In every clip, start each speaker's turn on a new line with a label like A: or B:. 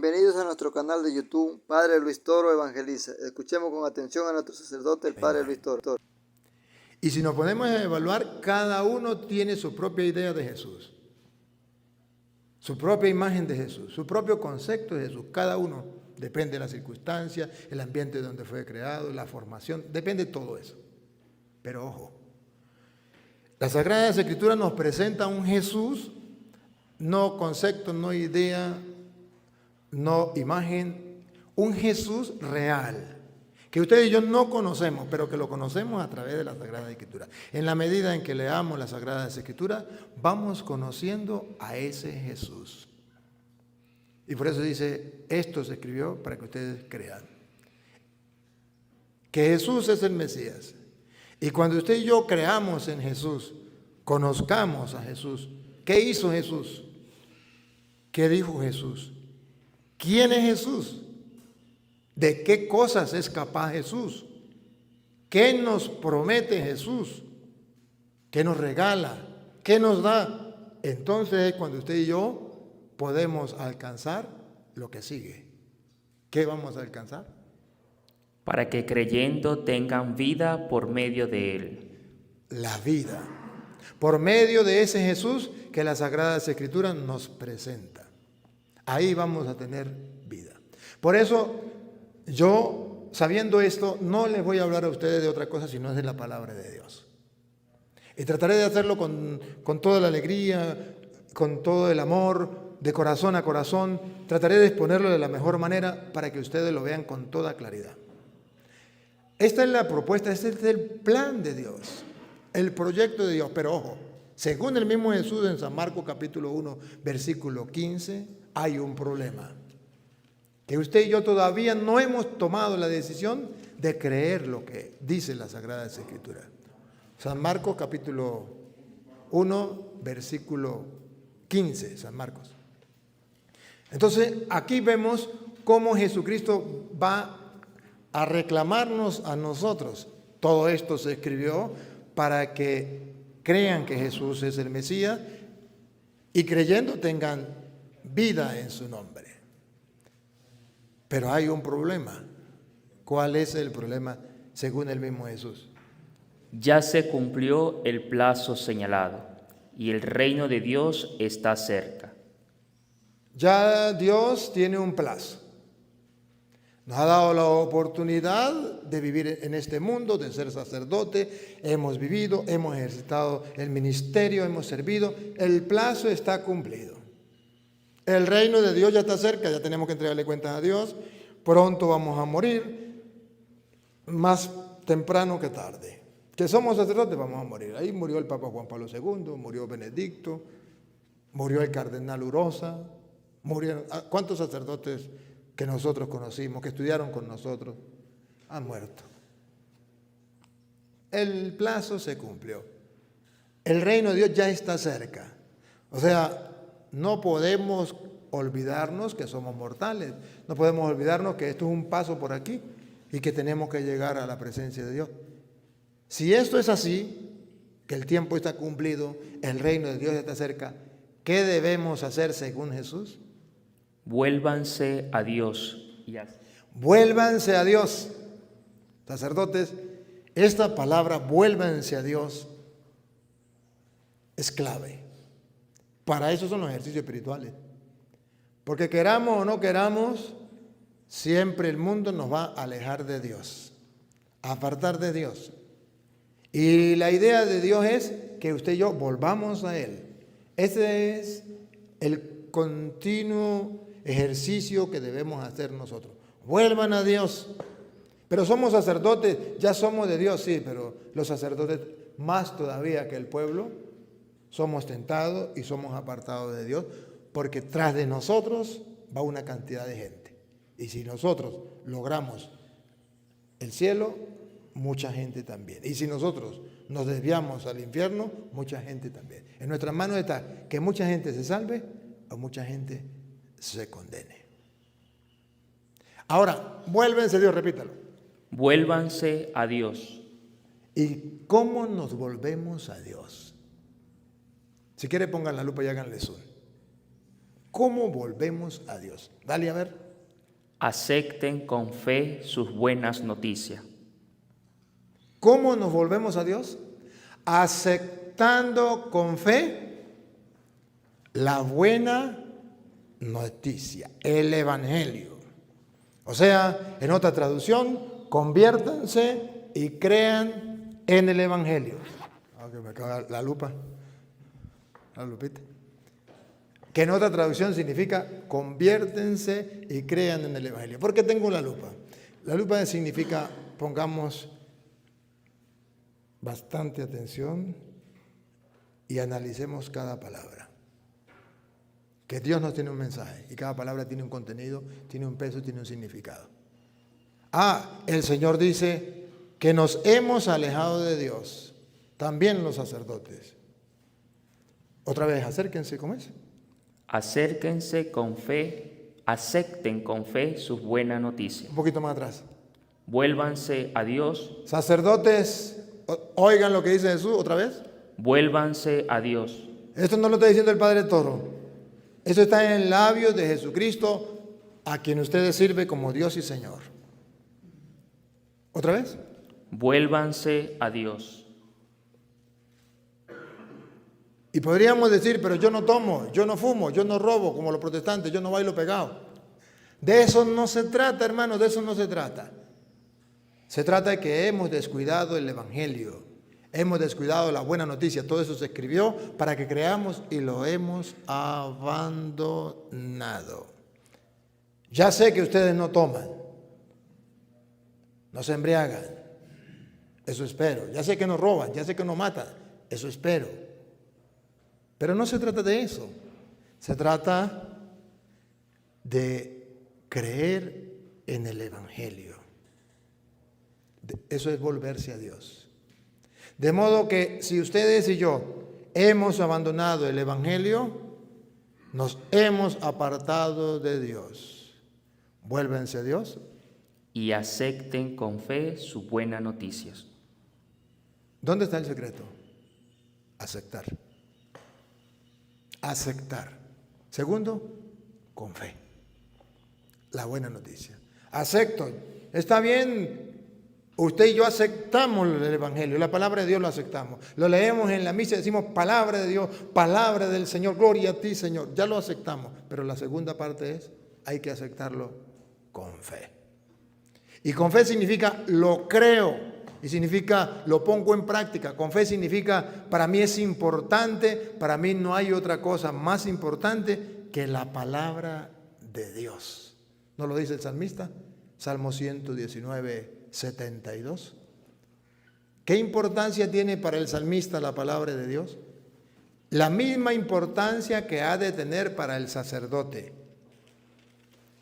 A: Bienvenidos a nuestro canal de YouTube, Padre Luis Toro Evangeliza. Escuchemos con atención a nuestro sacerdote, el Padre Luis Toro.
B: Y si nos ponemos a evaluar, cada uno tiene su propia idea de Jesús, su propia imagen de Jesús, su propio concepto de Jesús. Cada uno depende de la circunstancia, el ambiente donde fue creado, la formación, depende de todo eso. Pero ojo, la Sagrada Escritura nos presenta un Jesús, no concepto, no idea, no imagen, un Jesús real, que usted y yo no conocemos, pero que lo conocemos a través de la Sagrada Escritura. En la medida en que leamos la Sagrada Escritura, vamos conociendo a ese Jesús. Y por eso dice, esto se escribió para que ustedes crean que Jesús es el Mesías. Y cuando usted y yo creamos en Jesús, conozcamos a Jesús, ¿qué hizo Jesús? ¿Qué dijo Jesús? ¿Quién es Jesús? ¿De qué cosas es capaz Jesús? ¿Qué nos promete Jesús? ¿Qué nos regala? ¿Qué nos da? Entonces es cuando usted y yo podemos alcanzar lo que sigue. ¿Qué vamos a alcanzar?
C: Para que creyendo tengan vida por medio de Él.
B: La vida. Por medio de ese Jesús que la Sagrada Escritura nos presenta. Ahí vamos a tener vida. Por eso yo, sabiendo esto, no les voy a hablar a ustedes de otra cosa sino de la palabra de Dios. Y trataré de hacerlo con toda la alegría, con todo el amor, de corazón a corazón. Trataré de exponerlo de la mejor manera para que ustedes lo vean con toda claridad. Esta es la propuesta, este es el plan de Dios, el proyecto de Dios. Pero ojo, según el mismo Jesús en San Marcos capítulo 1, versículo 15, hay un problema. Que usted y yo todavía no hemos tomado la decisión de creer lo que dice la Sagrada Escritura. San Marcos capítulo 1, versículo 15, San Marcos. Entonces, aquí vemos cómo Jesucristo va a reclamarnos a nosotros. Todo esto se escribió para que crean que Jesús es el Mesías y creyendo tengan vida en su nombre. Pero hay un problema. ¿Cuál es el problema según el mismo Jesús?
C: Ya se cumplió el plazo señalado y el reino de Dios está cerca.
B: Ya Dios tiene un plazo. Nos ha dado la oportunidad de vivir en este mundo, de ser sacerdote. Hemos vivido, hemos ejercitado el ministerio, hemos servido. El plazo está cumplido. El reino de Dios ya está cerca, ya tenemos que entregarle cuentas a Dios. Pronto vamos a morir, más temprano que tarde. Que somos sacerdotes, vamos a morir. Ahí murió el Papa Juan Pablo II, murió Benedicto, murió el cardenal Urosa, murieron. ¿Cuántos sacerdotes que nosotros conocimos, que estudiaron con nosotros, han muerto? El plazo se cumplió. El reino de Dios ya está cerca. O sea, no podemos olvidarnos que somos mortales. No podemos olvidarnos que esto es un paso por aquí y que tenemos que llegar a la presencia de Dios. Si esto es así, que el tiempo está cumplido, el reino de Dios está cerca, ¿qué debemos hacer según Jesús?
C: Vuélvanse a Dios.
B: Vuélvanse a Dios. Sacerdotes, esta palabra vuélvanse a Dios es clave. Para eso son los ejercicios espirituales. Porque queramos o no queramos, siempre el mundo nos va a alejar de Dios, a apartar de Dios. Y la idea de Dios es que usted y yo volvamos a Él. Ese es el continuo ejercicio que debemos hacer nosotros. Vuelvan a Dios. Pero somos sacerdotes, ya somos de Dios, sí, pero los sacerdotes más todavía que el pueblo, somos tentados y somos apartados de Dios, porque tras de nosotros va una cantidad de gente. Y si nosotros logramos el cielo, mucha gente también. Y si nosotros nos desviamos al infierno, mucha gente también. En nuestras manos está que mucha gente se salve o mucha gente se condene. Ahora, vuélvense a Dios, repítalo.
C: Vuélvanse a Dios.
B: ¿Y cómo nos volvemos a Dios? Si quiere pongan la lupa y háganle zoom. ¿Cómo volvemos a Dios? Dale a ver.
C: Acepten con fe sus buenas noticias.
B: ¿Cómo nos volvemos a Dios? Aceptando con fe la buena noticia, el evangelio. O sea, en otra traducción, conviértanse y crean en el evangelio. Aunque me caga la lupa, la lupita. Que en otra traducción significa conviértense y crean en el evangelio. ¿Por qué tengo la lupa? La lupa significa, pongamos bastante atención y analicemos cada palabra. Que Dios nos tiene un mensaje y cada palabra tiene un contenido, tiene un peso, tiene un significado. El Señor dice que nos hemos alejado de Dios, también los sacerdotes. Otra vez, acérquense, ¿cómo es?
C: Acérquense con fe, acepten con fe sus buenas noticias.
B: Un poquito más atrás.
C: Vuélvanse a Dios.
B: Sacerdotes, oigan lo que dice Jesús otra vez.
C: Vuélvanse a Dios.
B: Esto no lo está diciendo el Padre Toro. Esto está en labios de Jesucristo, a quien ustedes sirven como Dios y Señor. ¿Otra vez?
C: Vuélvanse a Dios.
B: Y podríamos decir, pero yo no tomo, yo no fumo, yo no robo como los protestantes, yo no bailo pegado. De eso no se trata, hermanos, de eso no se trata. Se trata de que hemos descuidado el evangelio, hemos descuidado la buena noticia. Todo eso se escribió para que creamos y lo hemos abandonado. Ya sé que ustedes no toman, no se embriagan, eso espero. Ya sé que no roban, ya sé que no matan, eso espero. Pero no se trata de eso, se trata de creer en el evangelio. Eso es volverse a Dios. De modo que si ustedes y yo hemos abandonado el evangelio, nos hemos apartado de Dios. Vuélvense a Dios.
C: Y acepten con fe sus buenas noticias.
B: ¿Dónde está el secreto? Aceptar. Aceptar. Segundo, con fe. La buena noticia. Acepto. Está bien. Usted y yo aceptamos el evangelio. La palabra de Dios lo aceptamos. Lo leemos en la misa y decimos palabra de Dios, palabra del Señor. Gloria a ti, Señor. Ya lo aceptamos. Pero la segunda parte es, hay que aceptarlo con fe. Y con fe significa lo creo. Y significa lo pongo en práctica. Con fe significa para mí es importante, para mí no hay otra cosa más importante que la palabra de Dios. ¿No lo dice el salmista? Salmo 119, 72. ¿Qué importancia tiene para el salmista la palabra de Dios? La misma importancia que ha de tener para el sacerdote.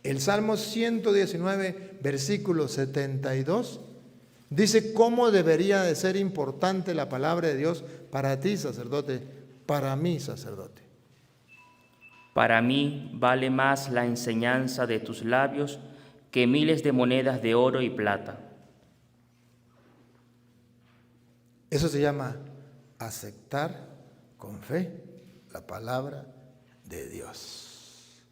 B: El Salmo 119, versículo 72, dice cómo debería de ser importante la palabra de Dios para ti, sacerdote, para mí, sacerdote.
C: Para mí vale más la enseñanza de tus labios que miles de monedas de oro y plata.
B: Eso se llama aceptar con fe la palabra de Dios.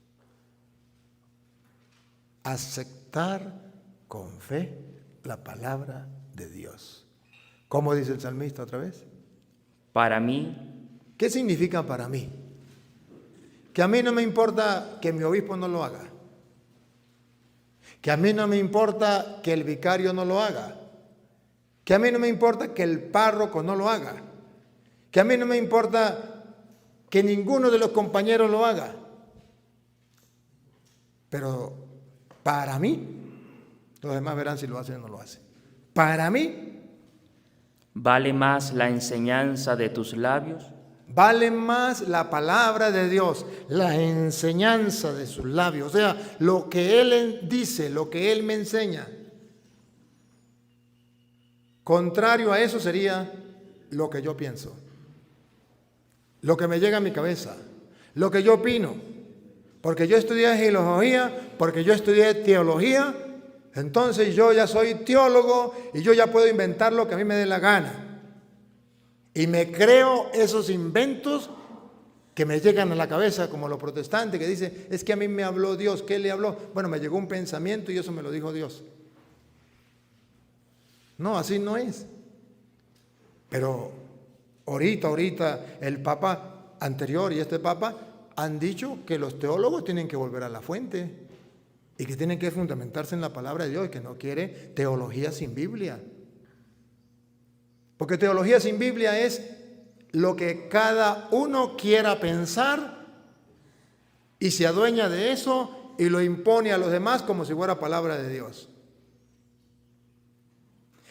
B: Aceptar con fe la palabra de Dios. ¿Cómo dice el salmista otra vez?
C: Para mí,
B: ¿qué significa para mí? Que a mí no me importa que mi obispo no lo haga. Que a mí no me importa que el vicario no lo haga. Que a mí no me importa que el párroco no lo haga. Que a mí no me importa que ninguno de los compañeros lo haga. Pero para mí, los demás verán si lo hacen o no lo hacen. Para mí,
C: vale más la enseñanza de tus labios.
B: Vale más la palabra de Dios, la enseñanza de sus labios. O sea, lo que Él dice, lo que Él me enseña. Contrario a eso sería lo que yo pienso, lo que me llega a mi cabeza, lo que yo opino. Porque yo estudié filología, porque yo estudié teología, entonces yo ya soy teólogo y yo ya puedo inventar lo que a mí me dé la gana. Y me creo esos inventos que me llegan a la cabeza, como los protestantes que dicen, es que a mí me habló Dios. ¿Qué le habló? Bueno, me llegó un pensamiento y eso me lo dijo Dios. No, así no es. Pero ahorita el Papa anterior y este Papa han dicho que los teólogos tienen que volver a la fuente y que tienen que fundamentarse en la palabra de Dios, que no quiere teología sin Biblia. Porque teología sin Biblia es lo que cada uno quiera pensar y se adueña de eso y lo impone a los demás como si fuera palabra de Dios.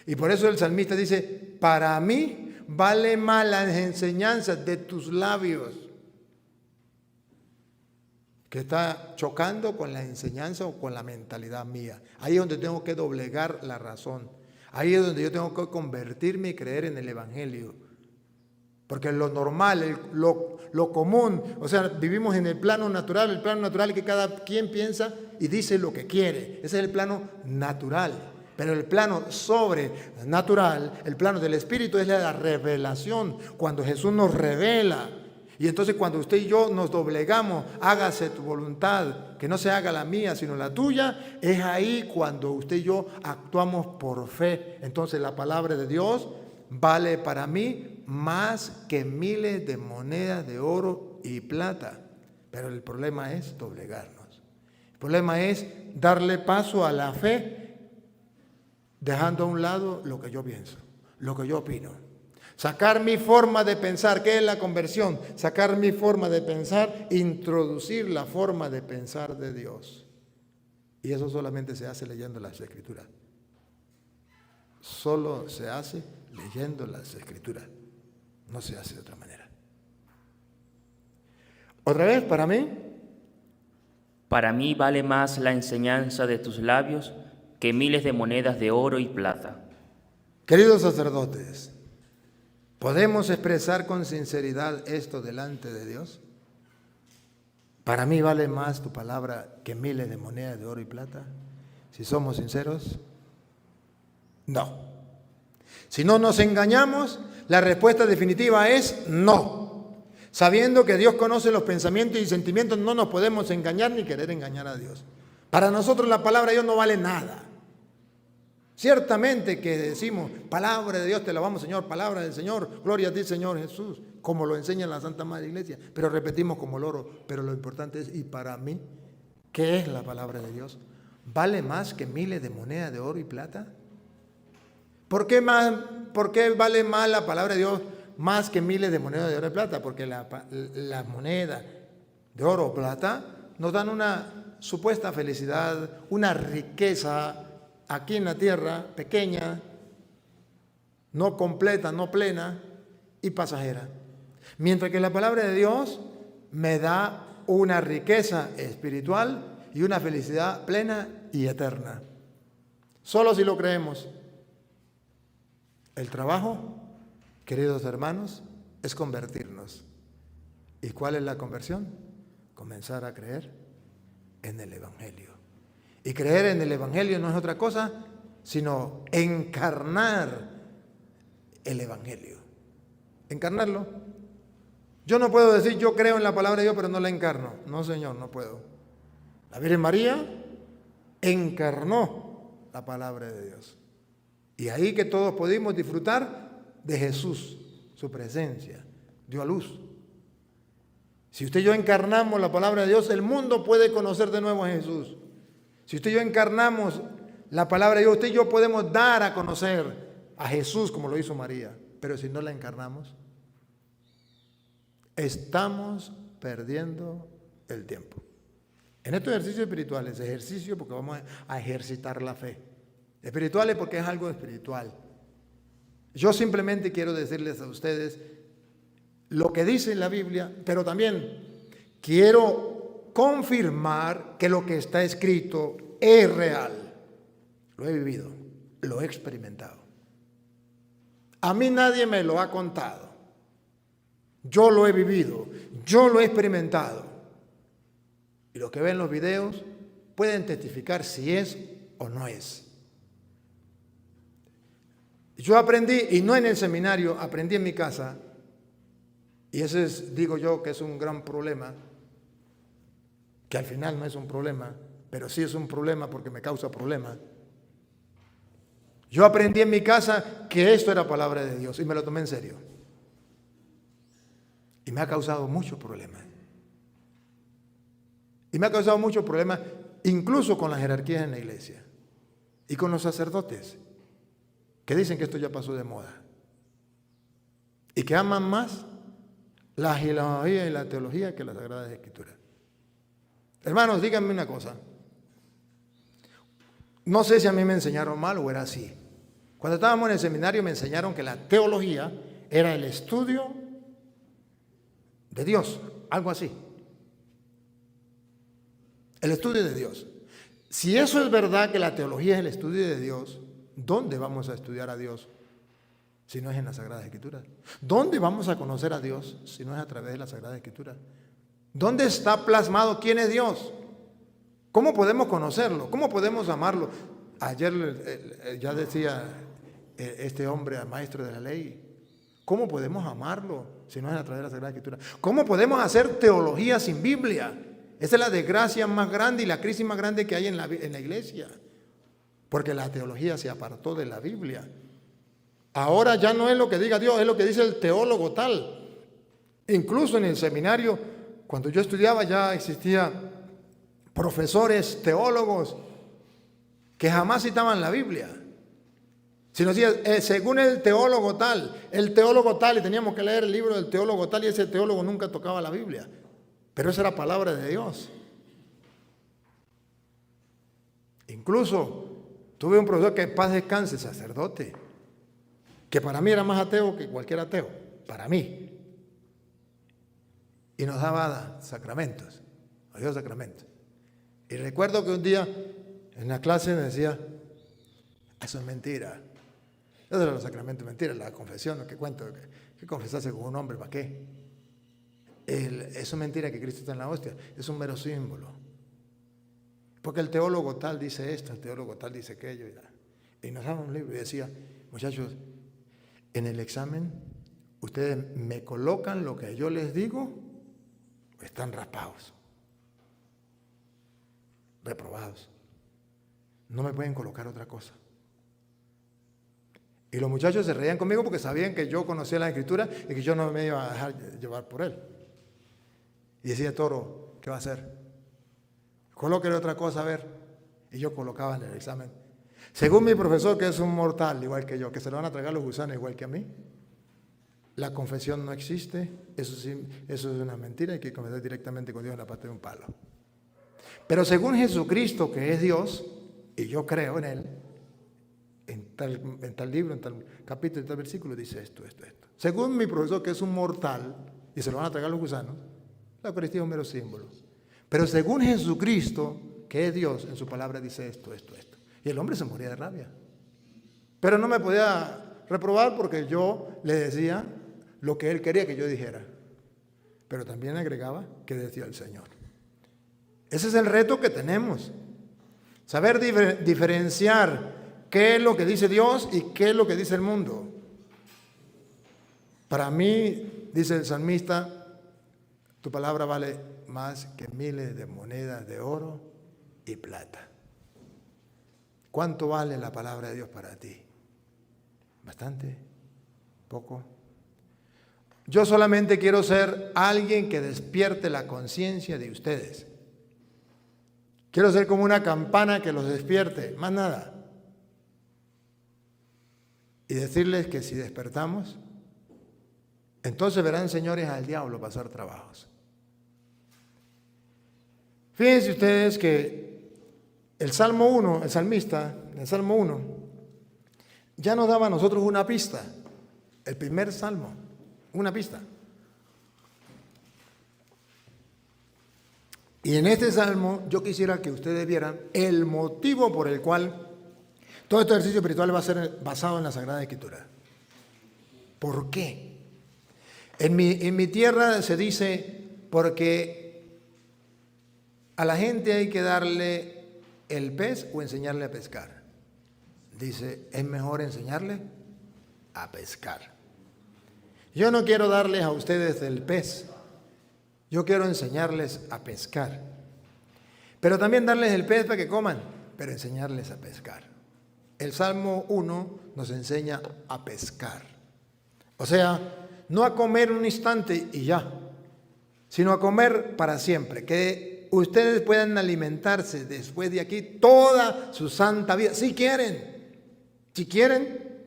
B: Y por eso el salmista dice, para mí vale más las enseñanzas de tus labios, que está chocando con la enseñanza o con la mentalidad mía. Ahí es donde tengo que doblegar la razón. Ahí es donde yo tengo que convertirme y creer en el Evangelio. Porque lo normal, lo común, o sea, vivimos en el plano natural es que cada quien piensa y dice lo que quiere. Ese es el plano natural. Pero el plano sobrenatural, el plano del Espíritu es la revelación, cuando Jesús nos revela. Y entonces cuando usted y yo nos doblegamos, hágase tu voluntad, que no se haga la mía, sino la tuya, es ahí cuando usted y yo actuamos por fe. Entonces la palabra de Dios vale para mí más que miles de monedas de oro y plata. Pero el problema es doblegarnos. El problema es darle paso a la fe, dejando a un lado lo que yo pienso, lo que yo opino. Sacar mi forma de pensar, ¿qué es la conversión? Sacar mi forma de pensar, introducir la forma de pensar de Dios. Y eso solamente se hace leyendo las Escrituras. Solo se hace leyendo las Escrituras. No se hace de otra manera. Otra vez, para mí
C: vale más la enseñanza de tus labios que miles de monedas de oro y plata.
B: Queridos sacerdotes, ¿podemos expresar con sinceridad esto delante de Dios? Para mí vale más tu palabra que miles de monedas de oro y plata. Si somos sinceros, no. Si no nos engañamos, la respuesta definitiva es no. Sabiendo que Dios conoce los pensamientos y sentimientos, no nos podemos engañar ni querer engañar a Dios. Para nosotros la palabra de Dios no vale nada. Ciertamente que decimos, palabra de Dios te alabamos, Señor, palabra del Señor, gloria a ti, Señor Jesús, como lo enseña la Santa Madre Iglesia, pero repetimos como loro. Pero lo importante es, ¿y para mí qué es la palabra de Dios? ¿Vale más que miles de monedas de oro y plata? ¿Por qué vale más la palabra de Dios más que miles de monedas de oro y plata? Porque las monedas de oro o plata nos dan una supuesta felicidad, una riqueza aquí en la tierra, pequeña, no completa, no plena y pasajera. Mientras que la palabra de Dios me da una riqueza espiritual y una felicidad plena y eterna. Solo si lo creemos. El trabajo, queridos hermanos, es convertirnos. ¿Y cuál es la conversión? Comenzar a creer en el Evangelio. Y creer en el Evangelio no es otra cosa, sino encarnar el Evangelio. Encarnarlo. Yo no puedo decir yo creo en la palabra de Dios, pero no la encarno. No, Señor, no puedo. La Virgen María encarnó la palabra de Dios. Y ahí que todos pudimos disfrutar de Jesús, su presencia, dio a luz. Si usted y yo encarnamos la palabra de Dios, el mundo puede conocer de nuevo a Jesús. Si usted y yo encarnamos la palabra de Dios, usted y yo podemos dar a conocer a Jesús como lo hizo María. Pero si no la encarnamos, estamos perdiendo el tiempo. En estos ejercicios espirituales, ejercicio porque vamos a ejercitar la fe. Espirituales porque es algo espiritual. Yo simplemente quiero decirles a ustedes lo que dice la Biblia, pero también quiero confirmar que lo que está escrito es real. Lo he vivido, lo he experimentado. A mí nadie me lo ha contado. Yo lo he vivido, yo lo he experimentado. Y los que ven los videos pueden testificar si es o no es. Yo aprendí, y no en el seminario, aprendí en mi casa, Y ese es, digo yo, que es un gran problema, que al final no es un problema, pero sí es un problema porque me causa problemas. Yo aprendí en mi casa que esto era palabra de Dios y me lo tomé en serio. Y me ha causado muchos problemas. Y me ha causado muchos problemas incluso con las jerarquías en la iglesia y con los sacerdotes que dicen que esto ya pasó de moda y que aman más la genealogía y la teología que las Sagradas Escrituras. Hermanos, díganme una cosa. No sé si a mí me enseñaron mal o era así. Cuando estábamos en el seminario me enseñaron que la teología era el estudio de Dios, algo así. El estudio de Dios. Si eso es verdad, que la teología es el estudio de Dios, ¿dónde vamos a estudiar a Dios si no es en las Sagradas Escrituras? ¿Dónde vamos a conocer a Dios si no es a través de las Sagradas Escrituras? ¿Dónde está plasmado quién es Dios? ¿Cómo podemos conocerlo? ¿Cómo podemos amarlo? Ayer ya decía este hombre, maestro de la ley, ¿cómo podemos amarlo si no es a través de la Sagrada Escritura? ¿Cómo podemos hacer teología sin Biblia? Esa es la desgracia más grande y la crisis más grande que hay en la iglesia, porque la teología se apartó de la Biblia. Ahora ya no es lo que diga Dios, es lo que dice el teólogo tal. Incluso en el seminario, cuando yo estudiaba, ya existía profesores teólogos que jamás citaban la Biblia, sino decía, según el teólogo tal, y teníamos que leer el libro del teólogo tal, y ese teólogo nunca tocaba la Biblia, pero esa era palabra de Dios. Incluso tuve un profesor que, paz descanse, sacerdote, que para mí era más ateo que cualquier ateo, para mí, y nos daba sacramentos, nos dio sacramentos. Y recuerdo que un día en la clase me decía, eso es mentira. Eso era los sacramentos, mentira, la confesión, lo que cuento, que confesarse con un hombre, ¿para qué? Eso es mentira que Cristo está en la hostia, es un mero símbolo. Porque el teólogo tal dice esto, el teólogo tal dice aquello. Y nos daba un libro y decía, muchachos, en el examen ustedes me colocan lo que yo les digo, o están raspados, reprobados. No me pueden colocar otra cosa. Y los muchachos se reían conmigo porque sabían que yo conocía la Escritura y que yo no me iba a dejar llevar por él. Y decía Toro, ¿qué va a hacer? Colóquele otra cosa a ver. Y yo colocaba en el examen, según mi profesor, que es un mortal igual que yo, que se lo van a tragar los gusanos igual que a mí, la confesión no existe, eso es una mentira, hay que confesar directamente con Dios en la pata de un palo. Pero según Jesucristo, que es Dios, y yo creo en Él, en tal libro, en tal capítulo, en tal versículo, dice esto. Según mi profesor, que es un mortal, y se lo van a tragar los gusanos, la Eucaristía es un mero símbolo. Pero según Jesucristo, que es Dios, en su palabra dice esto. Y el hombre se moría de rabia. Pero no me podía reprobar porque yo le decía lo que él quería que yo dijera. Pero también agregaba que decía el Señor. Ese es el reto que tenemos. Saber diferenciar qué es lo que dice Dios y qué es lo que dice el mundo. Para mí, dice el salmista, tu palabra vale más que miles de monedas de oro y plata. ¿Cuánto vale la palabra de Dios para ti? ¿Bastante? ¿Poco? Yo solamente quiero ser alguien que despierte la conciencia de ustedes. Quiero ser como una campana que los despierte, más nada. Y decirles que si despertamos, entonces verán, señores, al diablo pasar trabajos. Fíjense ustedes que el Salmo 1, el salmista, en el Salmo 1, ya nos daba a nosotros una pista. El primer salmo, una pista. Y en este salmo yo quisiera que ustedes vieran el motivo por el cual todo este ejercicio espiritual va a ser basado en la Sagrada Escritura. ¿Por qué? En mi tierra se dice, porque a la gente hay que darle el pez o enseñarle a pescar. Dice, es mejor enseñarle a pescar. Yo no quiero darles a ustedes el pez, yo quiero enseñarles a pescar. Pero también darles el pez para que coman, pero enseñarles a pescar. El Salmo 1 nos enseña a pescar. O sea, no a comer un instante y ya, sino a comer para siempre. Que ustedes puedan alimentarse después de aquí toda su santa vida. Si quieren,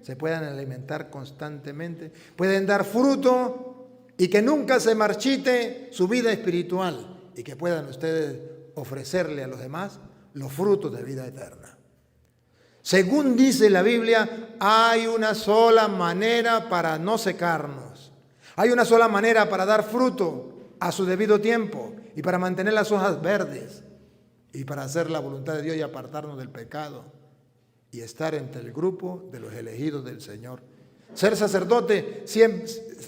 B: se puedan alimentar constantemente. Pueden dar fruto y que nunca se marchite su vida espiritual. Y que puedan ustedes ofrecerle a los demás los frutos de vida eterna. Según dice la Biblia, hay una sola manera para no secarnos. Hay una sola manera para dar fruto a su debido tiempo y para mantener las hojas verdes y para hacer la voluntad de Dios y apartarnos del pecado y estar entre el grupo de los elegidos del Señor. Ser sacerdote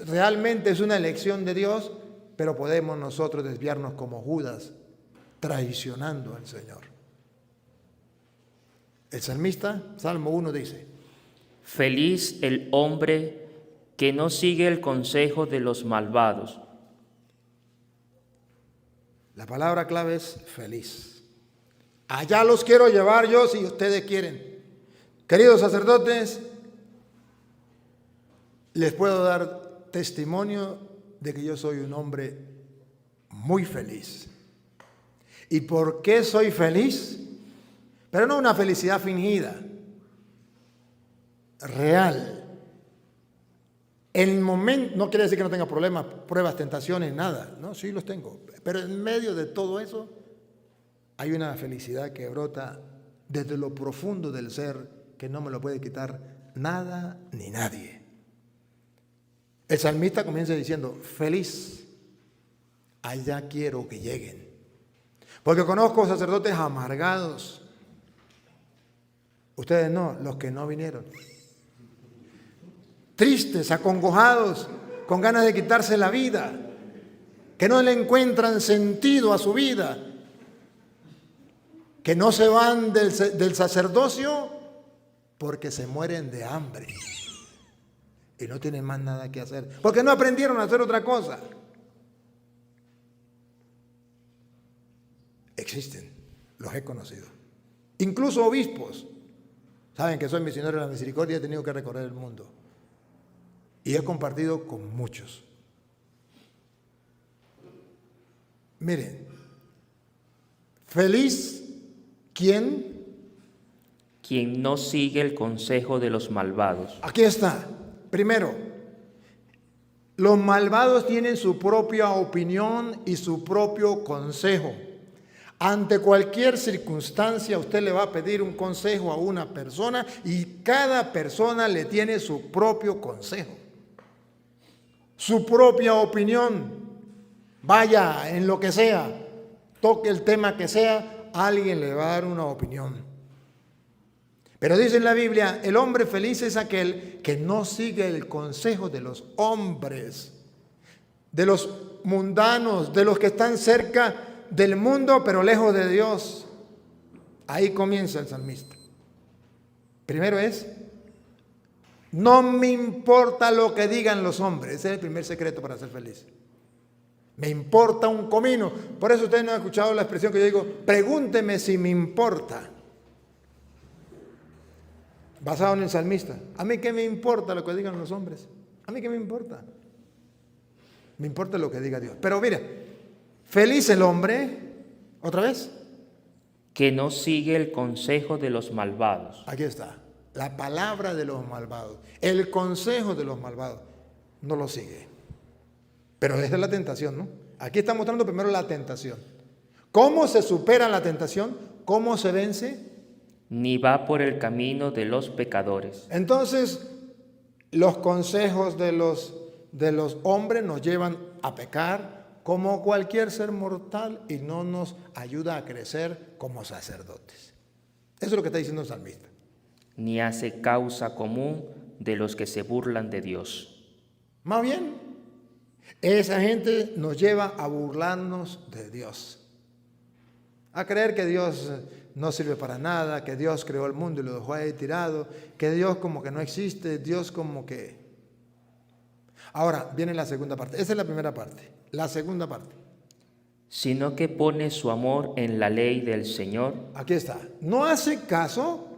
B: realmente es una elección de Dios, pero podemos nosotros desviarnos como Judas, traicionando al Señor. El salmista, Salmo 1 dice:
C: Feliz el hombre que no sigue el consejo de los malvados.
B: La palabra clave es feliz. Allá los quiero llevar yo si ustedes quieren. Queridos sacerdotes, les puedo dar testimonio de que yo soy un hombre muy feliz. ¿Y por qué soy feliz? Pero no una felicidad fingida, real. El momento, no quiere decir que no tenga problemas, pruebas, tentaciones, nada. No, sí los tengo. Pero en medio de todo eso hay una felicidad que brota desde lo profundo del ser que no me lo puede quitar nada ni nadie. El salmista comienza diciendo: feliz, allá quiero que lleguen. Porque conozco sacerdotes amargados. Ustedes no, los que no vinieron. Tristes, acongojados, con ganas de quitarse la vida, que no le encuentran sentido a su vida, que no se van del sacerdocio porque se mueren de hambre y no tienen más nada que hacer, porque no aprendieron a hacer otra cosa. Existen, los he conocido, incluso obispos. Saben que soy misionero de la misericordia y he tenido que recorrer el mundo. Y he compartido con muchos. Miren, feliz, ¿quién?
C: Quien no sigue el consejo de los malvados.
B: Aquí está. Primero, los malvados tienen su propia opinión y su propio consejo. Ante cualquier circunstancia usted le va a pedir un consejo a una persona y cada persona le tiene su propio consejo, su propia opinión. Vaya en lo que sea, toque el tema que sea, alguien le va a dar una opinión. Pero dice en la Biblia, el hombre feliz es aquel que no sigue el consejo de los hombres, de los mundanos, de los que están cerca del mundo, pero lejos de Dios. Ahí comienza el salmista. Primero es: no me importa lo que digan los hombres. Ese es el primer secreto para ser feliz. Me importa un comino. Por eso ustedes no han escuchado la expresión que yo digo: pregúnteme si me importa. Basado en el salmista. ¿A mí qué me importa lo que digan los hombres? ¿A mí qué me importa? Me importa lo que diga Dios. Pero mira, feliz el hombre, otra vez,
C: que no sigue el consejo de los malvados.
B: aquí está, la palabra de los malvados, el consejo de los malvados, no lo sigue. Pero esa es la tentación, ¿no? Aquí está mostrando primero la tentación. ¿Cómo se supera la tentación? ¿Cómo se vence?
C: Ni va por el camino de los pecadores.
B: Entonces, los consejos de los hombres nos llevan a pecar como cualquier ser mortal y no nos ayuda a crecer como sacerdotes. Eso es lo que está diciendo el salmista.
C: Ni hace causa común de los que se burlan de Dios.
B: Más bien, esa gente nos lleva a burlarnos de Dios, a creer que Dios no sirve para nada, que Dios creó el mundo y lo dejó ahí tirado, que Dios como que no existe, Dios como que... Ahora viene la segunda parte. Esa es la primera parte. La segunda parte.
C: Sino que pone su amor en la ley del Señor.
B: Aquí está. No hace caso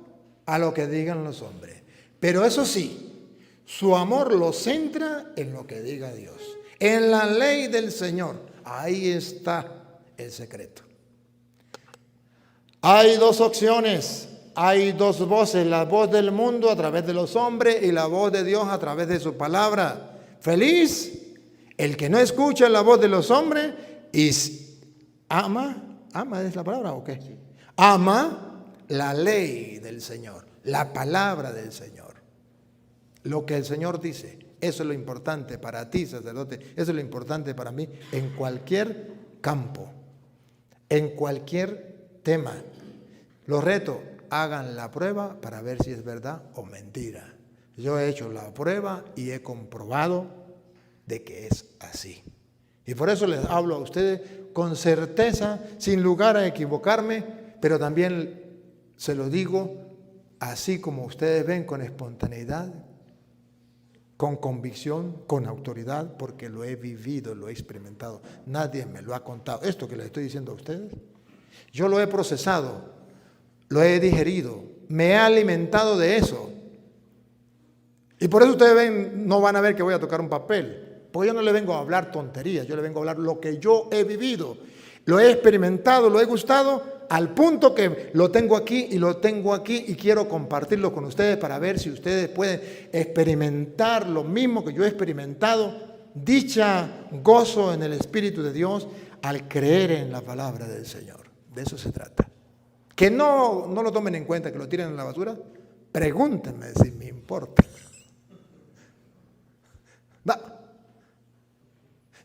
B: a lo que digan los hombres. Pero eso sí, su amor lo centra en lo que diga Dios. En la ley del Señor. Ahí está el secreto. Hay dos opciones. Hay dos voces. La voz del mundo a través de los hombres y la voz de Dios a través de su palabra. Feliz el que no escucha la voz de los hombres y ama es la palabra o qué? Ama la ley del Señor, la palabra del Señor. Lo que el Señor dice, eso es lo importante para ti, sacerdote, eso es lo importante para mí en cualquier campo, en cualquier tema. Los reto, hagan la prueba para ver si es verdad o mentira. Yo he hecho la prueba y he comprobado de que es así. Y por eso les hablo a ustedes con certeza, sin lugar a equivocarme, pero también se lo digo así como ustedes ven, con espontaneidad, con convicción, con autoridad, porque lo he vivido, lo he experimentado. Nadie me lo ha contado. Esto que les estoy diciendo a ustedes, yo lo he procesado, lo he digerido, me he alimentado de eso. Y por eso ustedes ven, no van a ver que voy a tocar un papel. Porque yo no le vengo a hablar tonterías, yo le vengo a hablar lo que yo he vivido, lo he experimentado, lo he gustado, al punto que lo tengo aquí y quiero compartirlo con ustedes para ver si ustedes pueden experimentar lo mismo que yo he experimentado, dicha, gozo en el Espíritu de Dios al creer en la palabra del Señor. De eso se trata. Que no lo tomen en cuenta, que lo tiren en la basura, pregúntenme si me importa.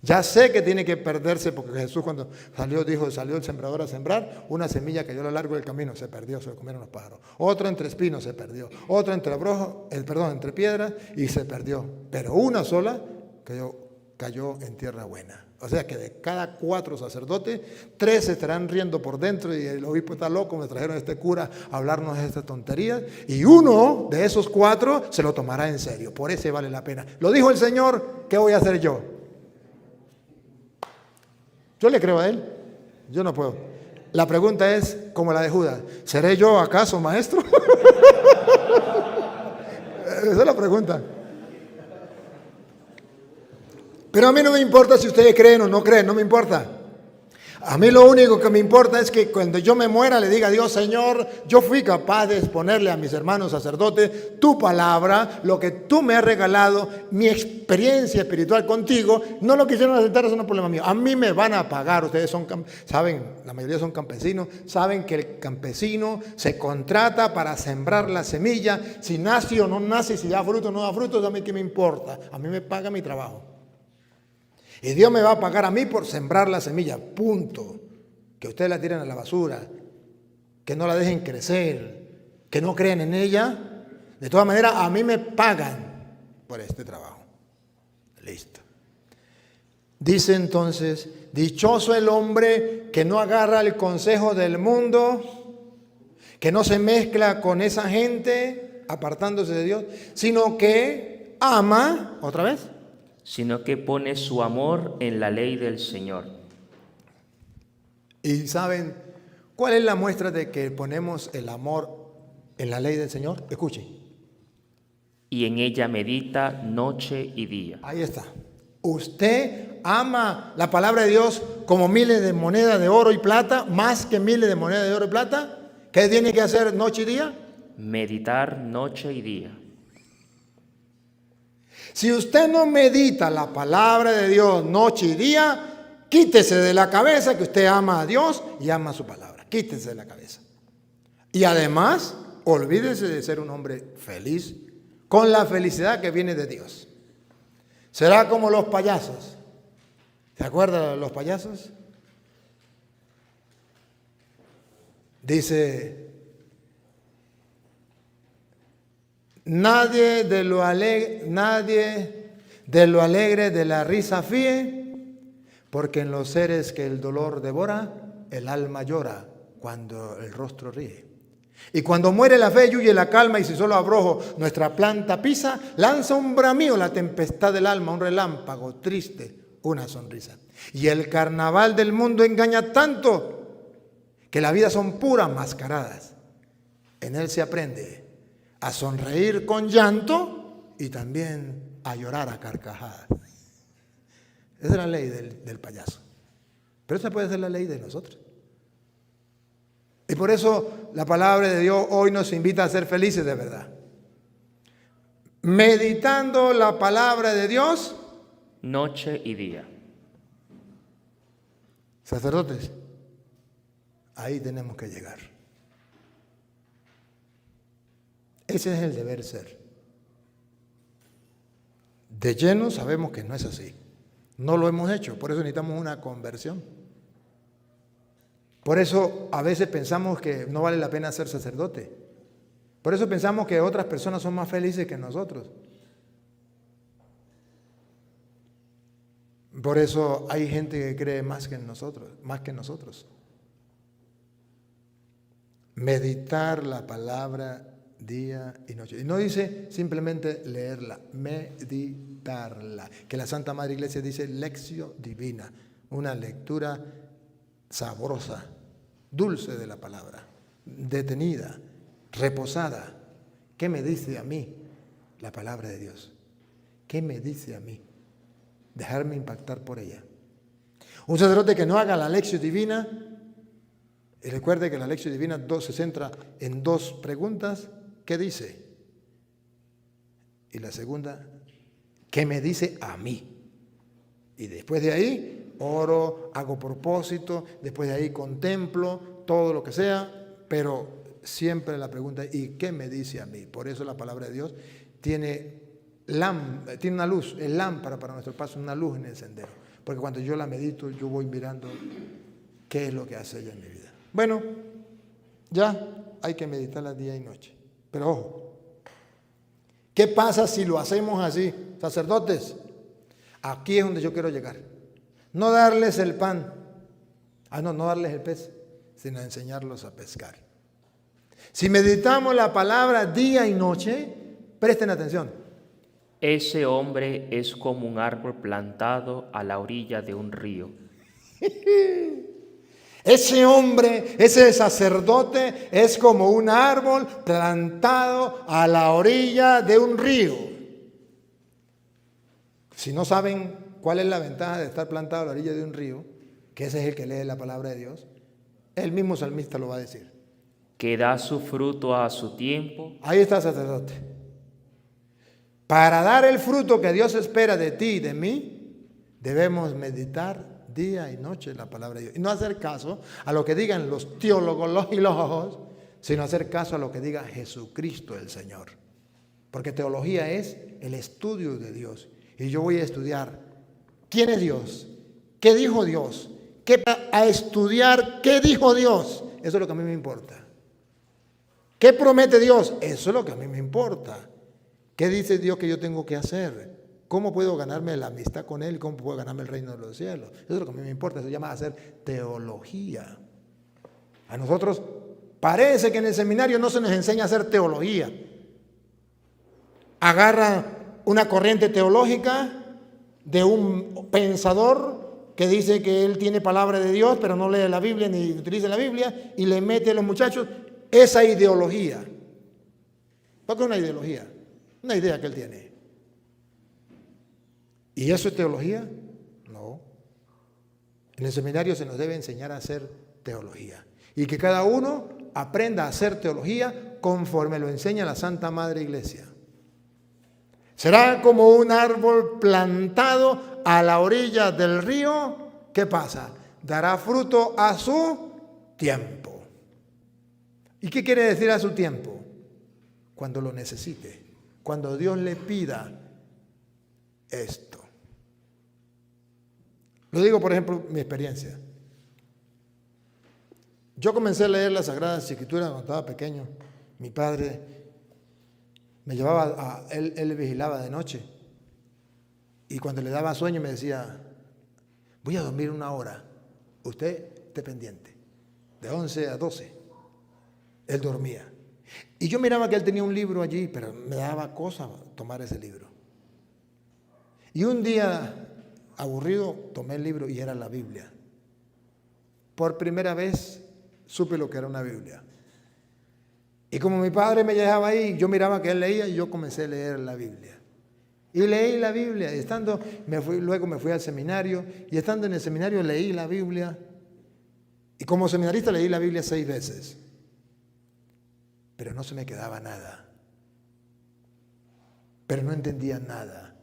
B: Ya sé que tiene que perderse, porque Jesús cuando salió, dijo, salió el sembrador a sembrar, una semilla cayó a lo largo del camino, se perdió, se lo comieron los pájaros. Otra entre espinos se perdió, otra entre piedras y se perdió. Pero una sola cayó en tierra buena. O sea que de cada 4 sacerdotes, 3 se estarán riendo por dentro y el obispo está loco, me trajeron a este cura a hablarnos de estas tonterías. Y uno de esos 4 se lo tomará en serio, por ese vale la pena. Lo dijo el Señor, ¿qué voy a hacer yo? Yo le creo a él, yo no puedo. La pregunta es como la de Judas, ¿seré yo acaso maestro? Esa es la pregunta. Pero a mí no me importa si ustedes creen o no creen, no me importa. A mí lo único que me importa es que cuando yo me muera le diga a Dios, Señor, yo fui capaz de exponerle a mis hermanos sacerdotes tu palabra, lo que tú me has regalado, mi experiencia espiritual contigo. No lo quisieron aceptar, eso no es problema mío. A mí me van a pagar, ustedes saben, la mayoría son campesinos, saben que el campesino se contrata para sembrar la semilla, si nace o no nace, si da fruto o no da fruto, a mí qué me importa, a mí me paga mi trabajo. Y Dios me va a pagar a mí por sembrar la semilla, punto. Que ustedes la tiren a la basura, que no la dejen crecer, que no crean en ella. De todas maneras, a mí me pagan por este trabajo. Listo. Dice entonces, dichoso el hombre que no agarra el consejo del mundo, que no se mezcla con esa gente, apartándose de Dios, sino que ama, otra vez,
C: sino que pone su amor en la ley del Señor.
B: ¿Y saben cuál es la muestra de que ponemos el amor en la ley del Señor? Escuchen.
C: Y en ella medita noche y día.
B: Ahí está. Usted ama la palabra de Dios como miles de monedas de oro y plata, más que miles de monedas de oro y plata. ¿Qué tiene que hacer noche y día?
C: Meditar noche y día.
B: Si usted no medita la palabra de Dios noche y día, quítese de la cabeza que usted ama a Dios y ama su palabra. Quítese de la cabeza. Y además, olvídese de ser un hombre feliz con la felicidad que viene de Dios. Será como los payasos. ¿Se acuerdan de los payasos? Dice, nadie de lo alegre de la risa fíe, porque en los seres que el dolor devora, el alma llora cuando el rostro ríe. Y cuando muere la fe y huye la calma, y si solo abrojo nuestra planta pisa, lanza un bramío la tempestad del alma, un relámpago triste, una sonrisa. Y el carnaval del mundo engaña tanto que la vida son puras mascaradas. En él se aprende a sonreír con llanto y también a llorar a carcajadas. Esa es la ley del payaso. Pero esa puede ser la ley de nosotros. Y por eso la palabra de Dios hoy nos invita a ser felices de verdad. Meditando la palabra de Dios.
C: Noche y día.
B: Sacerdotes, ahí tenemos que llegar. Ese es el deber ser. De lleno sabemos que no es así. No lo hemos hecho, por eso necesitamos una conversión. Por eso a veces pensamos que no vale la pena ser sacerdote. Por eso pensamos que otras personas son más felices que nosotros. Por eso hay gente que cree más que nosotros. Meditar la palabra día y noche. Y no dice simplemente leerla, meditarla. Que la Santa Madre Iglesia dice lectio divina, una lectura sabrosa, dulce de la palabra, detenida, reposada. ¿Qué me dice a mí la palabra de Dios? ¿Qué me dice a mí? Dejarme impactar por ella. Un sacerdote que no haga la lectio divina, y recuerde que la lectio divina se centra en dos preguntas. ¿Qué dice? Y la segunda, ¿qué me dice a mí? Y después de ahí, oro, hago propósito, después de ahí contemplo, todo lo que sea, pero siempre la pregunta, ¿y qué me dice a mí? Por eso la palabra de Dios tiene una luz, es lámpara para nuestro paso, una luz en el sendero. Porque cuando yo la medito, yo voy mirando qué es lo que hace ella en mi vida. Bueno, ya hay que meditarla día y noche. Pero ojo, ¿qué pasa si lo hacemos así? Sacerdotes, aquí es donde yo quiero llegar. No darles el pan, no darles el pez, sino enseñarlos a pescar. Si meditamos la palabra día y noche, presten atención.
C: Ese hombre es como un árbol plantado a la orilla de un río.
B: Ese hombre, ese sacerdote es como un árbol plantado a la orilla de un río. Si no saben cuál es la ventaja de estar plantado a la orilla de un río, que ese es el que lee la palabra de Dios, el mismo salmista lo va a decir.
C: Que da su fruto a su tiempo.
B: Ahí está el sacerdote. Para dar el fruto que Dios espera de ti y de mí, debemos meditar día y noche la palabra de Dios. Y no hacer caso a lo que digan los teólogos, los filósofos, sino hacer caso a lo que diga Jesucristo el Señor. Porque teología es el estudio de Dios. Y yo voy a estudiar quién es Dios, qué dijo Dios, a estudiar qué dijo Dios. Eso es lo que a mí me importa. ¿Qué promete Dios? Eso es lo que a mí me importa. ¿Qué dice Dios que yo tengo que hacer? ¿Cómo puedo ganarme la amistad con Él? ¿Cómo puedo ganarme el reino de los cielos? Eso es lo que a mí me importa. Eso se llama hacer teología. A nosotros parece que en el seminario no se nos enseña a hacer teología. Agarra una corriente teológica de un pensador que dice que él tiene palabra de Dios, pero no lee la Biblia ni utiliza la Biblia, y le mete a los muchachos esa ideología. ¿Por qué una ideología? Una idea que él tiene. ¿Y eso es teología? No. En el seminario se nos debe enseñar a hacer teología. Y que cada uno aprenda a hacer teología conforme lo enseña la Santa Madre Iglesia. Será como un árbol plantado a la orilla del río. ¿Qué pasa? Dará fruto a su tiempo. ¿Y qué quiere decir a su tiempo? Cuando lo necesite. Cuando Dios le pida esto. Lo digo, por ejemplo, mi experiencia. Yo comencé a leer las Sagradas Escrituras cuando estaba pequeño. Mi padre me llevaba, él vigilaba de noche. Y cuando le daba sueño me decía, voy a dormir 1 hora. Usted esté pendiente. De 11 a 12. Él dormía. Y yo miraba que él tenía un libro allí, pero me daba cosa tomar ese libro. Y un día, aburrido, tomé el libro y era la Biblia. Por primera vez supe lo que era una Biblia. Y como mi padre me dejaba ahí, yo miraba que él leía y yo comencé a leer la Biblia. Y leí la Biblia. Y luego me fui al seminario. Y estando en el seminario leí la Biblia. Y como seminarista leí la Biblia 6 veces. Pero no se me quedaba nada. Pero no entendía nada.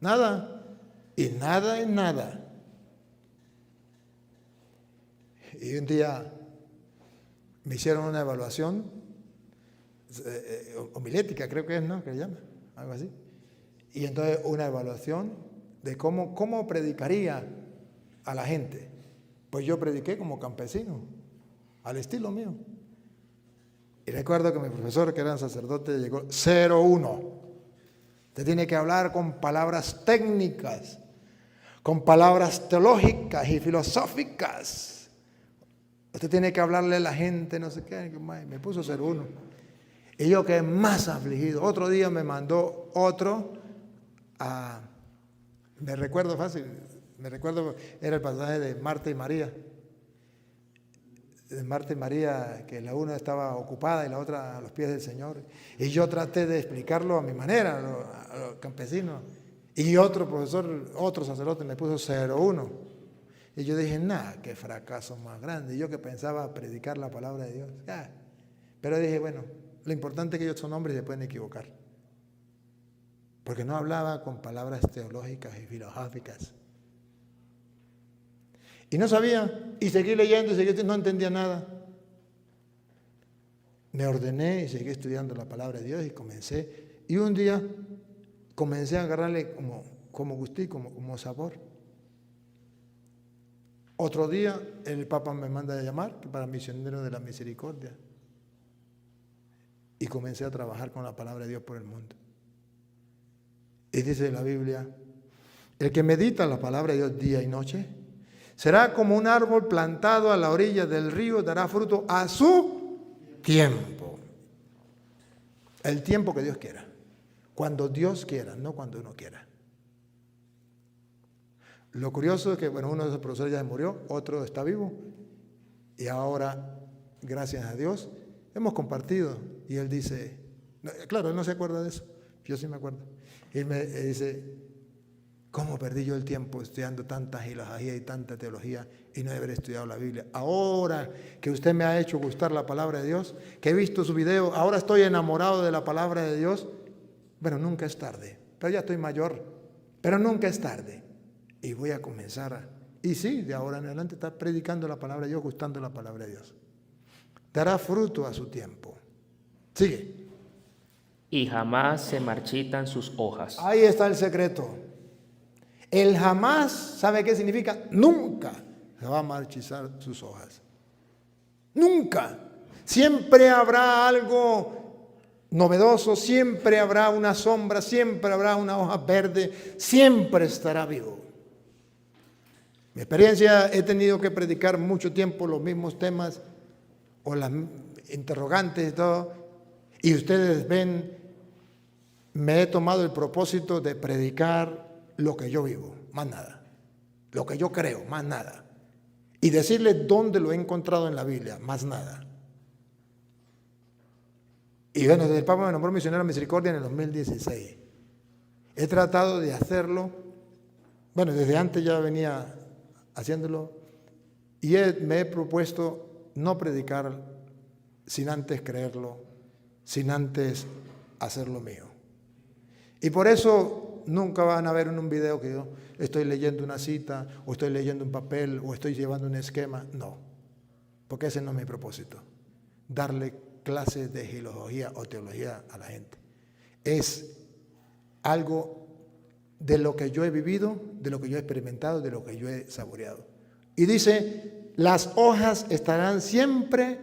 B: Nada. Y nada en nada. Y un día me hicieron una evaluación homilética, creo que es, ¿no? Que se llama, algo así. Y entonces una evaluación de cómo predicaría a la gente. Pues yo prediqué como campesino, al estilo mío. Y recuerdo que mi profesor, que era un sacerdote, llegó 0-1. Usted tiene que hablar con palabras técnicas, con palabras teológicas y filosóficas. Usted tiene que hablarle a la gente, no sé qué. Me puso 0-1. Y yo quedé más afligido. Otro día me mandó otro me recuerdo fácil, era el pasaje de Marta y María. De Marta y María, que la una estaba ocupada y la otra a los pies del Señor. Y yo traté de explicarlo a mi manera, a los campesinos. Y otro profesor, otro sacerdote me puso 0-1. Y yo dije, qué fracaso más grande. Y yo que pensaba predicar la palabra de Dios. Pero dije, bueno, lo importante es que ellos son hombres y se pueden equivocar. Porque no hablaba con palabras teológicas y filosóficas. Y no sabía, y seguí leyendo, no entendía nada. Me ordené y seguí estudiando la palabra de Dios y comencé. Y un día comencé a agarrarle como gustí, como sabor. Otro día el Papa me manda a llamar para misionero de la misericordia. Y comencé a trabajar con la palabra de Dios por el mundo. Y dice la Biblia, el que medita la palabra de Dios día y noche, será como un árbol plantado a la orilla del río, dará fruto a su tiempo. El tiempo que Dios quiera. Cuando Dios quiera, no cuando uno quiera. Lo curioso es que, uno de esos profesores ya se murió, otro está vivo. Y ahora, gracias a Dios, hemos compartido. Y él dice, claro, él no se acuerda de eso. Yo sí me acuerdo. Y él me dice, ¿cómo perdí yo el tiempo estudiando tanta filosofía y tanta teología y no haber estudiado la Biblia? Ahora que usted me ha hecho gustar la palabra de Dios, que he visto su video, ahora estoy enamorado de la palabra de Dios. Bueno, nunca es tarde, pero ya estoy mayor, pero nunca es tarde. Y voy a comenzar y sí, de ahora en adelante está predicando la palabra de Dios, gustando la palabra de Dios. Dará fruto a su tiempo. Sigue.
C: Y jamás se marchitan sus hojas.
B: Ahí está el secreto. El jamás, ¿sabe qué significa? Nunca se va a marchitar sus hojas. Nunca. Siempre habrá algo novedoso, siempre habrá una sombra, siempre habrá una hoja verde, siempre estará vivo. Mi experiencia, he tenido que predicar mucho tiempo los mismos temas o las interrogantes y todo, y ustedes ven, me he tomado el propósito de predicar lo que yo vivo, más nada. Lo que yo creo, más nada. Y decirles dónde lo he encontrado en la Biblia, más nada. Y bueno, desde el Papa me nombró misionero de misericordia en el 2016. He tratado de hacerlo, bueno, desde antes ya venía haciéndolo, y me he propuesto no predicar sin antes creerlo, sin antes hacerlo mío. Y por eso nunca van a ver en un video que yo estoy leyendo una cita, o estoy leyendo un papel, o estoy llevando un esquema. No, porque ese no es mi propósito. Darle clases de filosofía o teología a la gente. Es algo de lo que yo he vivido, de lo que yo he experimentado, de lo que yo he saboreado. Y dice, las hojas estarán siempre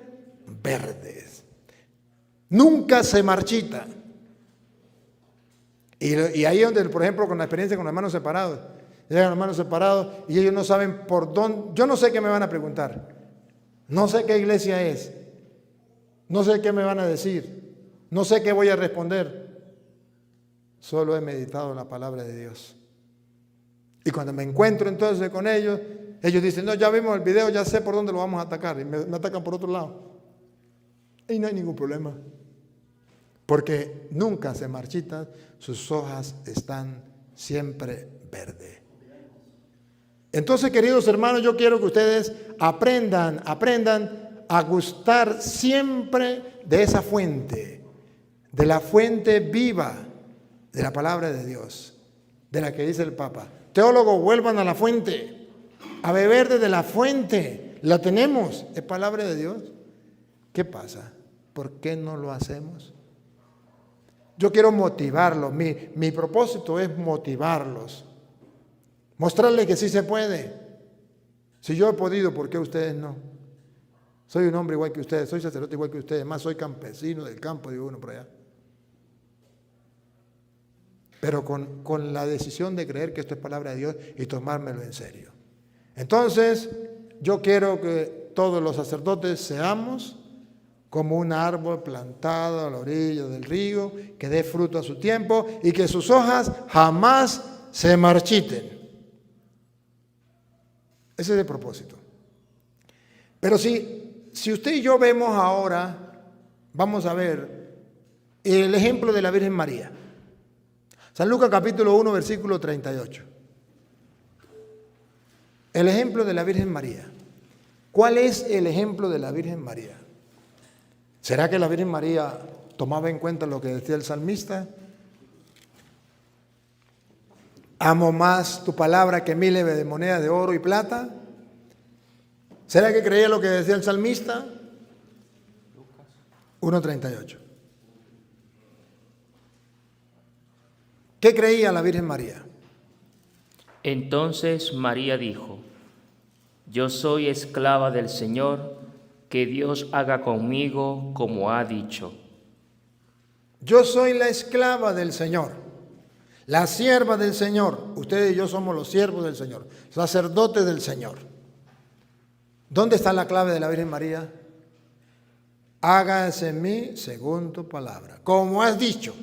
B: verdes. Nunca se marchitan. Y ahí es donde, por ejemplo, con la experiencia con los hermanos separados, llegan los hermanos separados y ellos no saben por dónde, yo no sé qué me van a preguntar, No sé qué iglesia es. No sé qué me van a decir. No sé qué voy a responder. Solo he meditado la palabra de Dios. Y cuando me encuentro entonces con ellos, ellos dicen, no, ya vimos el video, ya sé por dónde lo vamos a atacar. Y me atacan por otro lado. Y no hay ningún problema. Porque nunca se marchitan, sus hojas están siempre verdes. Entonces, queridos hermanos, yo quiero que ustedes aprendan a gustar siempre de esa fuente, de la fuente viva de la palabra de Dios, de la que dice el Papa. Teólogos, vuelvan a la fuente, a beber desde la fuente. La tenemos, es palabra de Dios. ¿Qué pasa? ¿Por qué no lo hacemos? Yo quiero motivarlos. Mi propósito es motivarlos. Mostrarles que sí se puede. Si yo he podido, ¿por qué ustedes no? Soy un hombre igual que ustedes, soy sacerdote igual que ustedes, más soy campesino del campo, digo uno por allá. Pero con la decisión de creer que esto es palabra de Dios y tomármelo en serio. Entonces, yo quiero que todos los sacerdotes seamos como un árbol plantado a la orilla del río, que dé fruto a su tiempo y que sus hojas jamás se marchiten. Ese es el propósito. Pero si usted y yo vemos ahora, vamos a ver el ejemplo de la Virgen María. San Lucas capítulo 1, versículo 38. El ejemplo de la Virgen María. ¿Cuál es el ejemplo de la Virgen María? ¿Será que la Virgen María tomaba en cuenta lo que decía el salmista? Amo más tu palabra que miles de monedas de oro y plata. ¿Será que creía lo que decía el salmista? 1:38. ¿Qué creía la Virgen María?
C: Entonces María dijo, yo soy esclava del Señor, que Dios haga conmigo como ha dicho.
B: Yo soy la esclava del Señor, la sierva del Señor. Ustedes y yo somos los siervos del Señor, sacerdotes del Señor. ¿Dónde está la clave de la Virgen María? Hágase en mí según tu palabra, como has dicho.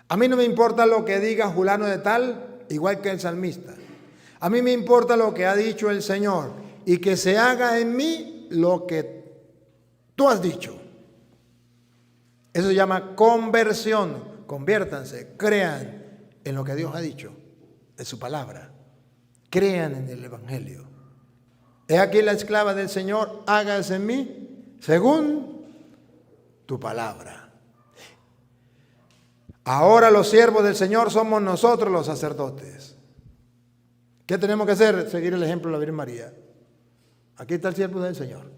B: A mí no me importa lo que diga fulano de tal, igual que el salmista. A mí me importa lo que ha dicho el Señor y que se haga en mí lo que tú has dicho. Eso se llama conversión. Conviértanse, crean en lo que Dios ha dicho, en su palabra. Crean en el Evangelio. He aquí la esclava del Señor, hágase en mí según tu palabra. Ahora los siervos del Señor somos nosotros los sacerdotes. ¿Qué tenemos que hacer? Seguir el ejemplo de la Virgen María. Aquí está el siervo del Señor.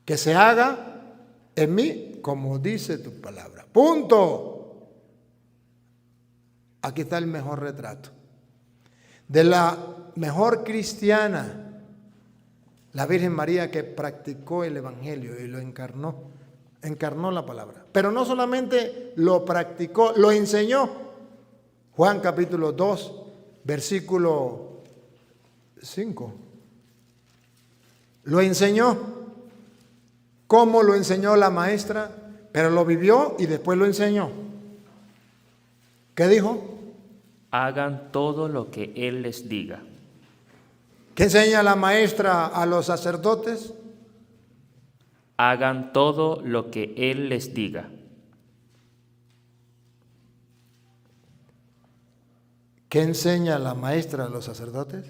B: Que se haga en mí como dice tu palabra. Punto. Aquí está el mejor retrato. De la mejor cristiana, la Virgen María, que practicó el Evangelio y lo encarnó la palabra. Pero no solamente lo practicó, lo enseñó. Juan capítulo 2, versículo 5. Lo enseñó. ¿Cómo lo enseñó la maestra? Pero lo vivió y después lo enseñó. ¿Qué dijo?
C: Hagan todo lo que Él les diga.
B: ¿Qué enseña la maestra a los sacerdotes?
C: Hagan todo lo que Él les diga.
B: ¿Qué enseña la maestra a los sacerdotes?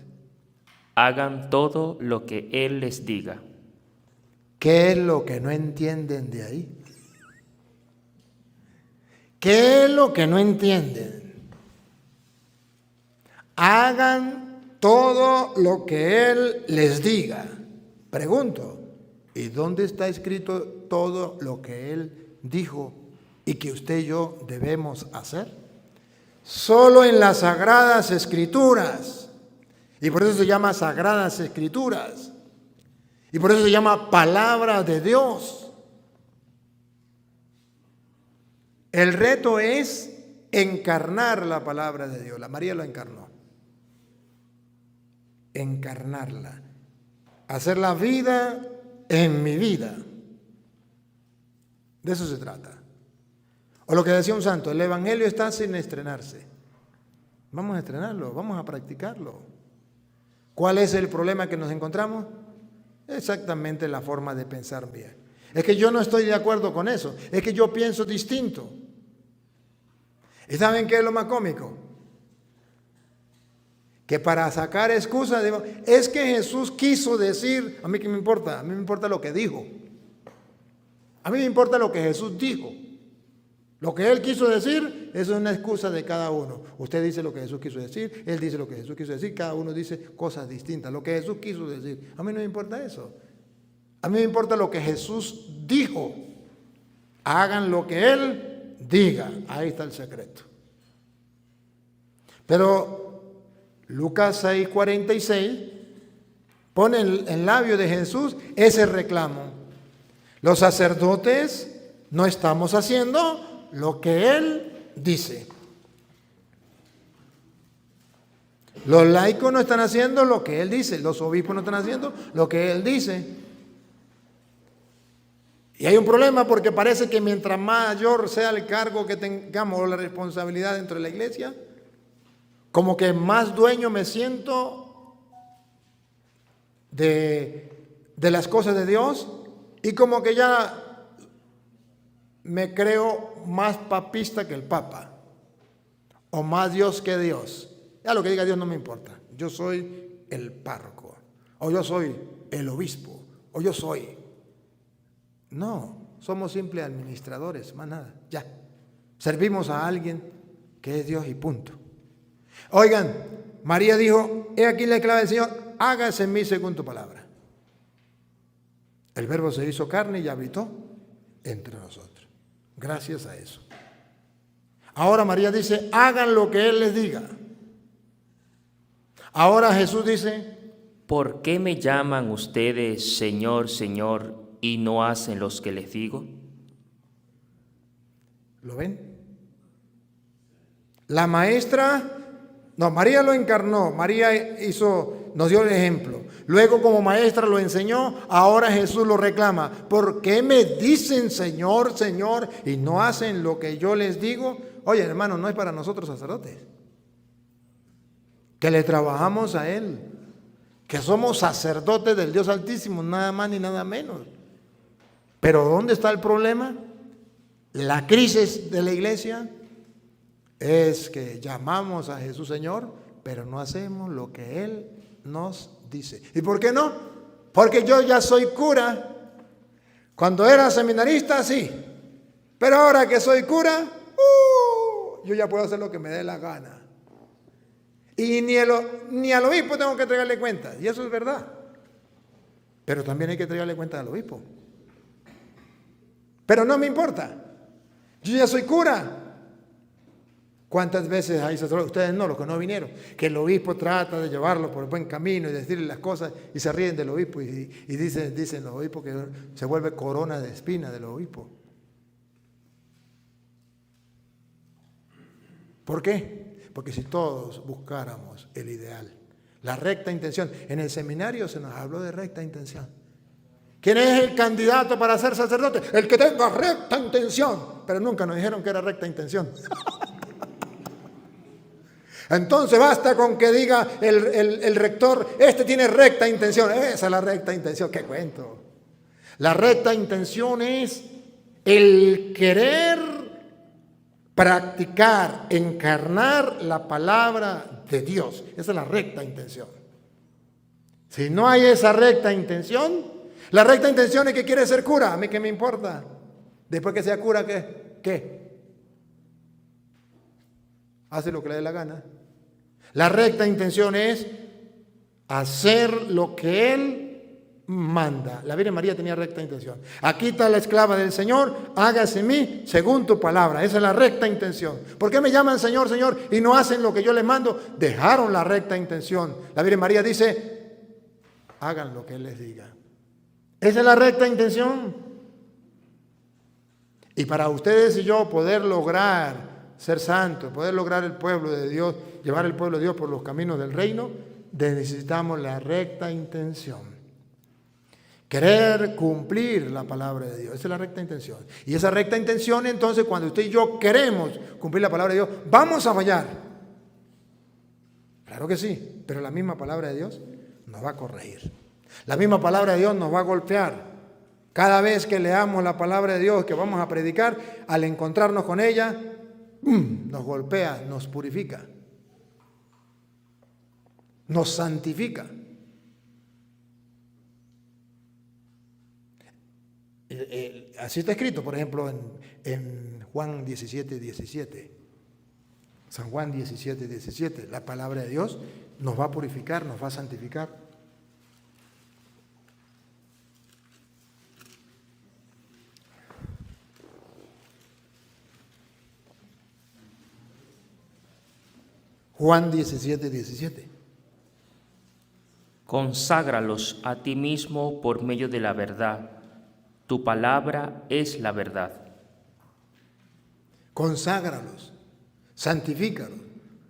C: Hagan todo lo que Él les diga.
B: ¿Qué es lo que no entienden de ahí? ¿Qué es lo que no entienden? Hagan todo lo que Él les diga. Pregunto, ¿y dónde está escrito todo lo que Él dijo y que usted y yo debemos hacer? Solo en las Sagradas Escrituras. Y por eso se llama Sagradas Escrituras. Y por eso se llama palabra de Dios. El reto es encarnar la palabra de Dios. La María lo encarnó. Encarnarla. Hacer la vida en mi vida. De eso se trata. O lo que decía un santo, el Evangelio está sin estrenarse. Vamos a estrenarlo, vamos a practicarlo. ¿Cuál es el problema que nos encontramos? Exactamente la forma de pensar mía. Es que yo no estoy de acuerdo con eso, es que yo pienso distinto. ¿Y saben qué es lo más cómico? Que para sacar excusas, digo, es que Jesús quiso decir, a mí qué me importa, a mí me importa lo que dijo. A mí me importa lo que Jesús dijo. Lo que Él quiso decir, eso es una excusa de cada uno. Usted dice lo que Jesús quiso decir, Él dice lo que Jesús quiso decir, cada uno dice cosas distintas. Lo que Jesús quiso decir, a mí no me importa eso. A mí me importa lo que Jesús dijo. Hagan lo que Él diga. Ahí está el secreto. Pero Lucas 6:46 pone en labio de Jesús ese reclamo. Los sacerdotes no estamos haciendo lo que Él dice. Los laicos no están haciendo lo que Él dice. Los obispos no están haciendo lo que Él dice. Y hay un problema porque parece que mientras mayor sea el cargo que tengamos o la responsabilidad dentro de la iglesia, como que más dueño me siento de las cosas de Dios y como que ya me creo más papista que el Papa o más Dios que Dios. Ya lo que diga Dios no me importa. Yo soy el párroco o yo soy el obispo o yo soy. No, somos simples administradores, más nada, ya. Servimos a alguien que es Dios y punto. Oigan, María dijo, he aquí la esclava del Señor, hágase en mí según tu palabra. El Verbo se hizo carne y habitó entre nosotros. Gracias a eso. Ahora María dice, hagan lo que Él les diga. Ahora Jesús dice,
C: ¿por qué me llaman ustedes Señor, Señor, y no hacen los que les digo?
B: ¿Lo ven? La maestra, no, María lo encarnó, María nos dio el ejemplo. Luego como maestra lo enseñó, ahora Jesús lo reclama. ¿Por qué me dicen Señor, Señor y no hacen lo que yo les digo? Oye, hermano, no es para nosotros sacerdotes. Que le trabajamos a Él. Que somos sacerdotes del Dios Altísimo, nada más ni nada menos. Pero ¿dónde está el problema? La crisis de la iglesia es que llamamos a Jesús Señor, pero no hacemos lo que Él nos dice. ¿Y por qué no? Porque yo ya soy cura. Cuando era seminarista, sí. Pero ahora que soy cura, yo ya puedo hacer lo que me dé la gana. Y ni al obispo tengo que entregarle cuentas. Y eso es verdad. Pero también hay que entregarle cuentas al obispo. Pero no me importa. Yo ya soy cura. ¿Cuántas veces hay sacerdotes? Ustedes no, los que no vinieron, que el obispo trata de llevarlo por el buen camino y decirle las cosas y se ríen del obispo y dicen los obispos que se vuelve corona de espina del obispo. ¿Por qué? Porque si todos buscáramos el ideal, la recta intención, en el seminario se nos habló de recta intención. ¿Quién es el candidato para ser sacerdote? El que tenga recta intención. Pero nunca nos dijeron que era recta intención. Entonces basta con que diga el rector, este tiene recta intención. Esa es la recta intención. ¿Qué cuento? La recta intención es el querer practicar, encarnar la palabra de Dios. Esa es la recta intención. Si no hay esa recta intención, la recta intención es que quiere ser cura. ¿A mí qué me importa? Después que sea cura, ¿qué? Hace lo que le dé la gana. La recta intención es hacer lo que Él manda. La Virgen María tenía recta intención. Aquí está la esclava del Señor, hágase en mí según tu palabra. Esa es la recta intención. ¿Por qué me llaman Señor, Señor y no hacen lo que yo les mando? Dejaron la recta intención. La Virgen María dice, hagan lo que Él les diga. Esa es la recta intención. Y para ustedes y yo poder lograr ser santos, poder lograr el pueblo de Dios, llevar el pueblo de Dios por los caminos del reino, necesitamos la recta intención. Querer cumplir la palabra de Dios. Esa es la recta intención. Y esa recta intención, entonces, cuando usted y yo queremos cumplir la palabra de Dios, vamos a fallar. Claro que sí, pero la misma palabra de Dios nos va a corregir. La misma palabra de Dios nos va a golpear. Cada vez que leamos la palabra de Dios que vamos a predicar, al encontrarnos con ella, nos golpea, nos purifica, nos santifica. Así está escrito, por ejemplo, en Juan 17, 17. San Juan 17, 17. La palabra de Dios nos va a purificar, nos va a santificar. Juan 17, 17.
C: Conságralos a ti mismo por medio de la verdad. Tu palabra es la verdad.
B: Conságralos, santifícalos,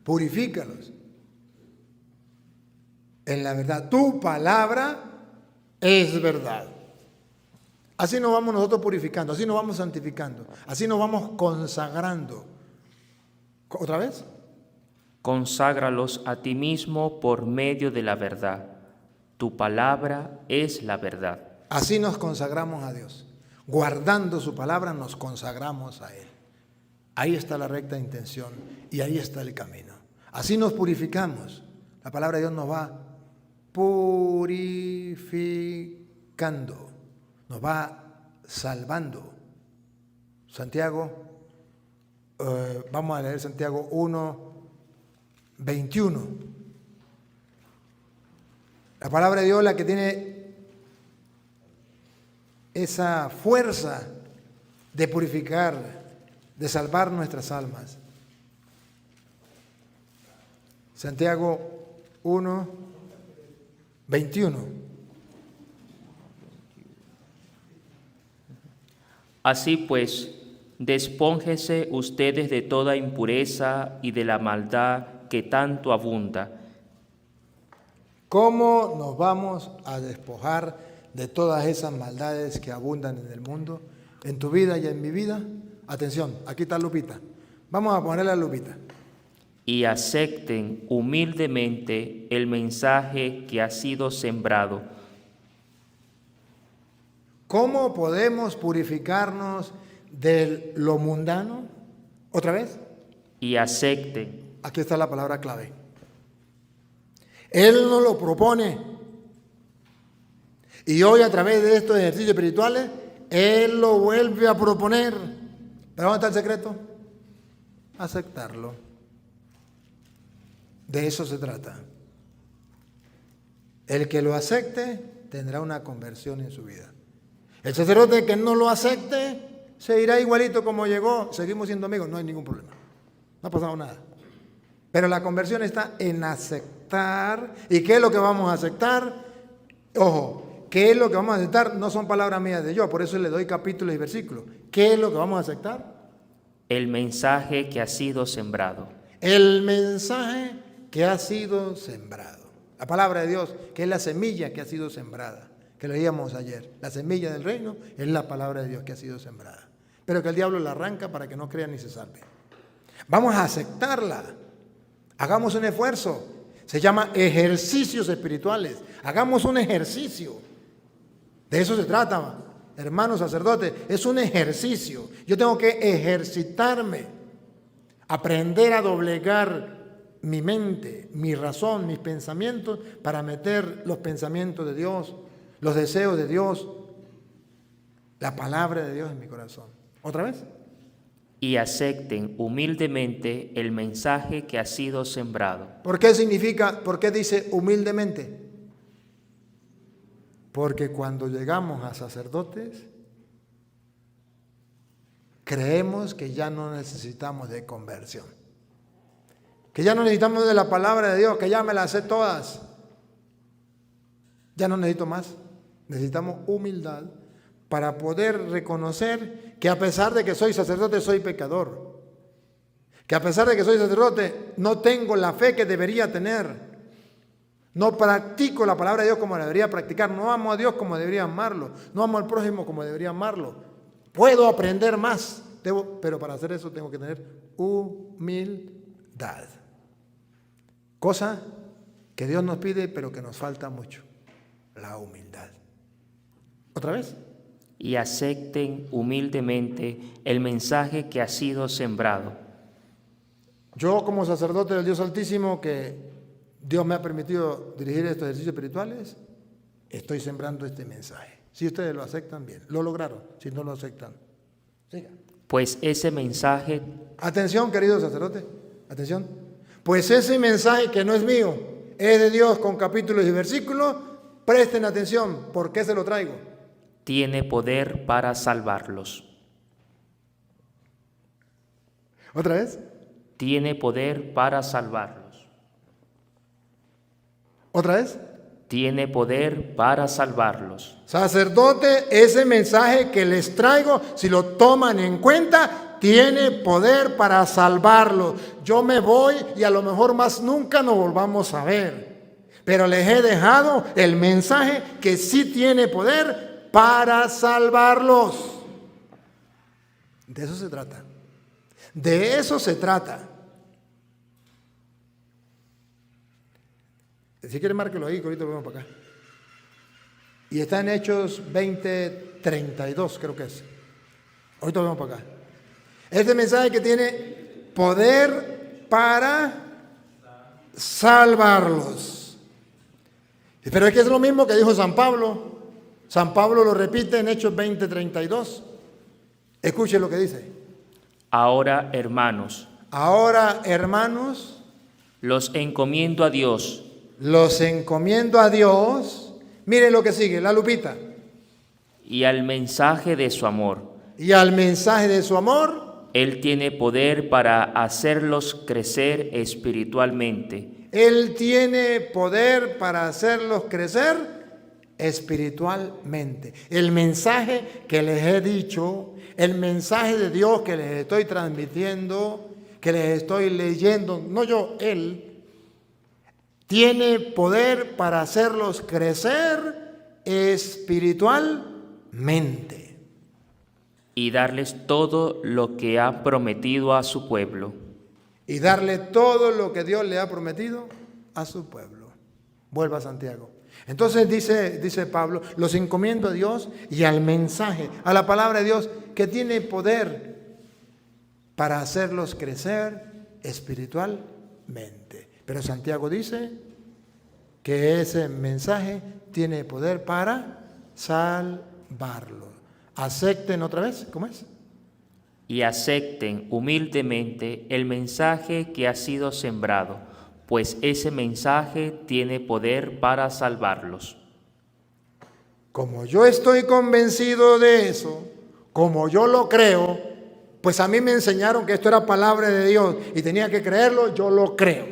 B: purifícalos en la verdad. Tu palabra es verdad. Así nos vamos nosotros purificando, así nos vamos santificando, así nos vamos consagrando. ¿Otra vez?
C: Conságralos a ti mismo por medio de la verdad. Tu palabra es la verdad.
B: Así nos consagramos a Dios. Guardando su palabra nos consagramos a Él. Ahí está la recta intención y ahí está el camino. Así nos purificamos. La palabra de Dios nos va purificando, nos va salvando. Santiago, vamos a leer Santiago 1, 21. La palabra de Dios, la que tiene esa fuerza de purificar, de salvar nuestras almas. Santiago 1, 21.
C: Así pues, despónjese ustedes de toda impureza y de la maldad que tanto abunda.
B: ¿Cómo nos vamos a despojar de todas esas maldades que abundan en el mundo, en tu vida y en mi vida? Atención, aquí está Lupita. Vamos a ponerle a Lupita.
C: Y acepten humildemente el mensaje que ha sido sembrado.
B: ¿Cómo podemos purificarnos de lo mundano? ¿Otra vez?
C: Y acepten.
B: Aquí está la palabra clave. Él nos lo propone. Y hoy, a través de estos ejercicios espirituales, Él lo vuelve a proponer. ¿Pero dónde está el secreto? Aceptarlo. De eso se trata. El que lo acepte tendrá una conversión en su vida. El sacerdote que no lo acepte se irá igualito como llegó. Seguimos siendo amigos, no hay ningún problema. No ha pasado nada. Pero la conversión está en aceptar. ¿Y qué es lo que vamos a aceptar? Ojo, ¿qué es lo que vamos a aceptar? No son palabras mías de yo, por eso le doy capítulos y versículos. ¿Qué es lo que vamos a aceptar?
C: El mensaje que ha sido sembrado.
B: El mensaje que ha sido sembrado. La palabra de Dios, que es la semilla que ha sido sembrada, que leíamos ayer. La semilla del reino es la palabra de Dios que ha sido sembrada. Pero que el diablo la arranca para que no crea ni se salve. Vamos a aceptarla. Hagamos un esfuerzo. Se llama ejercicios espirituales. Hagamos un ejercicio. De eso se trata, hermanos sacerdotes. Es un ejercicio. Yo tengo que ejercitarme. Aprender a doblegar mi mente, mi razón, mis pensamientos para meter los pensamientos de Dios, los deseos de Dios, la palabra de Dios en mi corazón. ¿Otra vez?
C: Y acepten humildemente el mensaje que ha sido sembrado.
B: ¿Por qué significa, por qué dice humildemente? Porque cuando llegamos a sacerdotes, creemos que ya no necesitamos de conversión, que ya no necesitamos de la palabra de Dios, que ya me las sé todas. Ya no necesito más. Necesitamos humildad para poder reconocer que a pesar de que soy sacerdote, soy pecador. Que a pesar de que soy sacerdote, no tengo la fe que debería tener. No practico la palabra de Dios como la debería practicar. No amo a Dios como debería amarlo. No amo al prójimo como debería amarlo. Puedo aprender más, pero para hacer eso tengo que tener humildad. Cosa que Dios nos pide, pero que nos falta mucho. La humildad. ¿Otra vez?
C: Y acepten humildemente el mensaje que ha sido sembrado.
B: Yo, como sacerdote del Dios Altísimo, que Dios me ha permitido dirigir estos ejercicios espirituales, estoy sembrando este mensaje. Si ustedes lo aceptan, bien. Lo lograron. Si no lo aceptan, sigan.
C: Pues ese mensaje,
B: Atención, querido sacerdote. Atención. Pues ese mensaje que no es mío, es de Dios con capítulos y versículos. Presten atención. ¿Por qué se lo traigo?
C: tiene poder para salvarlos.
B: ¿Otra vez?
C: Tiene poder para salvarlos.
B: ¿Otra vez?
C: Tiene poder para salvarlos.
B: Sacerdote, ese mensaje que les traigo, si lo toman en cuenta, tiene poder para salvarlos. Yo me voy y a lo mejor más nunca nos volvamos a ver. Pero les he dejado el mensaje que sí tiene poder para salvarlos. De eso se trata. De eso se trata. Si quieren, márquelo ahí, que ahorita lo vemos para acá. Y está en Hechos 20:32, creo que es. Ahorita lo vemos para acá. Este mensaje que tiene poder para salvarlos. Pero es que es lo mismo que dijo San Pablo. San Pablo lo repite en Hechos 20:32. Escuche lo que dice.
C: Ahora, hermanos, los encomiendo a Dios.
B: Los encomiendo a Dios. Miren lo que sigue, la lupita.
C: Y al mensaje de su amor.
B: Y al mensaje de su amor.
C: Él tiene poder para hacerlos crecer espiritualmente.
B: Él tiene poder para hacerlos crecer espiritualmente. El mensaje que les he dicho, el mensaje de Dios que les estoy transmitiendo, que les estoy leyendo, no yo, Él, tiene poder para hacerlos crecer espiritualmente.
C: Y darles todo lo que ha prometido a su pueblo.
B: Y darle todo lo que Dios le ha prometido a su pueblo. Vuelva a Santiago. Entonces dice Pablo, los encomiendo a Dios y al mensaje, a la palabra de Dios, que tiene poder para hacerlos crecer espiritualmente. Pero Santiago dice que ese mensaje tiene poder para salvarlos. Acepten otra vez, ¿cómo es?
C: Y acepten humildemente el mensaje que ha sido sembrado, pues ese mensaje tiene poder para salvarlos.
B: Como yo estoy convencido de eso, como yo lo creo, pues a mí me enseñaron que esto era palabra de Dios y tenía que creerlo, yo lo creo.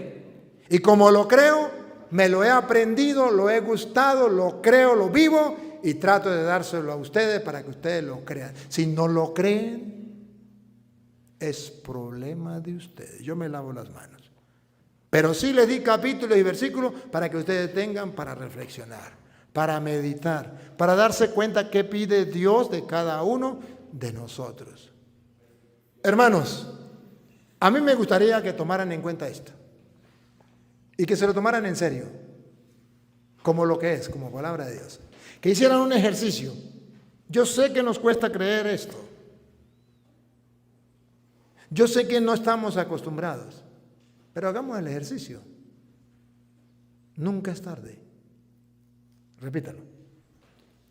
B: Y como lo creo, me lo he aprendido, lo he gustado, lo creo, lo vivo y trato de dárselo a ustedes para que ustedes lo crean. Si no lo creen, es problema de ustedes. Yo me lavo las manos. Pero sí les di capítulos y versículos para que ustedes tengan para reflexionar, para meditar, para darse cuenta qué pide Dios de cada uno de nosotros. Hermanos, a mí me gustaría que tomaran en cuenta esto y que se lo tomaran en serio, como lo que es, como palabra de Dios. Que hicieran un ejercicio. Yo sé que nos cuesta creer esto. Yo sé que no estamos acostumbrados, pero hagamos el ejercicio. Nunca es tarde. Repítalo.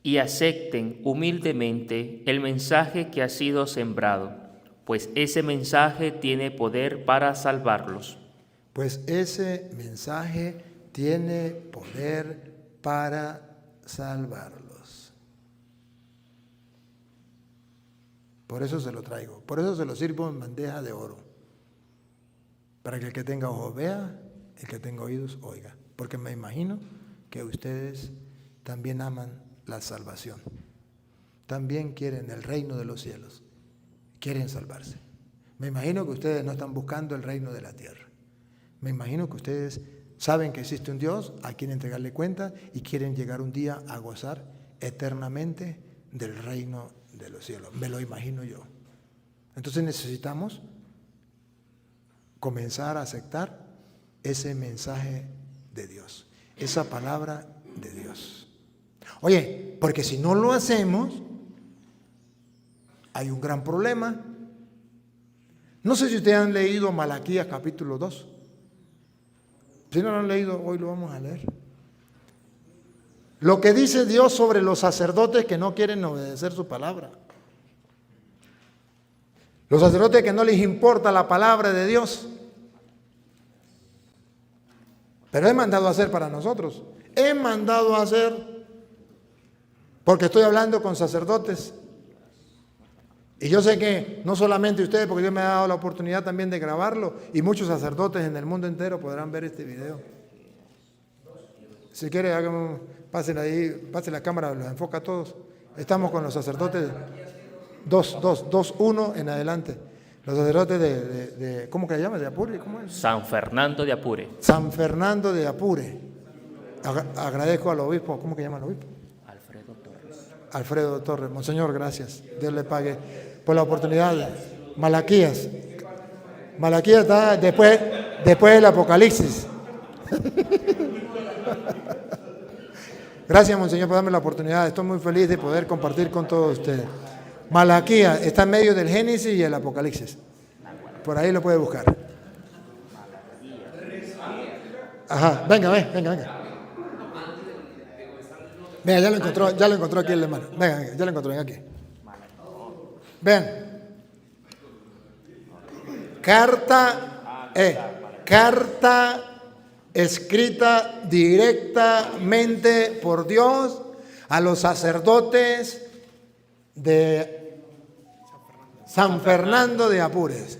C: Y acepten humildemente el mensaje que ha sido sembrado, pues ese mensaje tiene poder para salvarlos.
B: Pues ese mensaje tiene poder para salvarlos. Por eso se lo traigo, por eso se lo sirvo en bandeja de oro, para que el que tenga ojos vea, el que tenga oídos oiga, porque me imagino que ustedes también aman la salvación, también quieren el reino de los cielos, quieren salvarse. Me imagino que ustedes no están buscando el reino de la tierra, me imagino que ustedes saben que existe un Dios, a quien entregarle cuenta y quieren llegar un día a gozar eternamente del reino de los cielos. Me lo imagino yo. Entonces necesitamos comenzar a aceptar ese mensaje de Dios, esa palabra de Dios. Oye, porque si no lo hacemos, hay un gran problema. No sé si ustedes han leído Malaquías capítulo 2. Si no lo han leído, hoy lo vamos a leer. Lo que dice Dios sobre los sacerdotes que no quieren obedecer su palabra. Los sacerdotes que no les importa la palabra de Dios. Pero he mandado a hacer para nosotros. He mandado a hacer, porque estoy hablando con sacerdotes. Y yo sé que no solamente ustedes, porque Dios me ha dado la oportunidad también de grabarlo, y muchos sacerdotes en el mundo entero podrán ver este video. Si quiere, pase la cámara, los enfoca a todos. Estamos con los sacerdotes 1 en adelante. Los sacerdotes de ¿cómo que se llama? ¿De Apure? ¿Cómo es?
C: San Fernando de Apure.
B: San Fernando de Apure. Agradezco al obispo, ¿cómo que llama el obispo?
C: Alfredo Torres.
B: Alfredo Torres. Monseñor, gracias. Dios le pague por la oportunidad. Malaquías. Malaquías está después del Apocalipsis. Gracias, Monseñor, por darme la oportunidad. Estoy muy feliz de poder compartir con todos ustedes. Malaquías está en medio del Génesis y el Apocalipsis. Por ahí lo puede buscar. Ajá, venga. Venga, ya lo encontró aquí el hermano. Venga, ya lo encontró, venga aquí. Vean. Carta escrita directamente por Dios a los sacerdotes de San Fernando de Apures.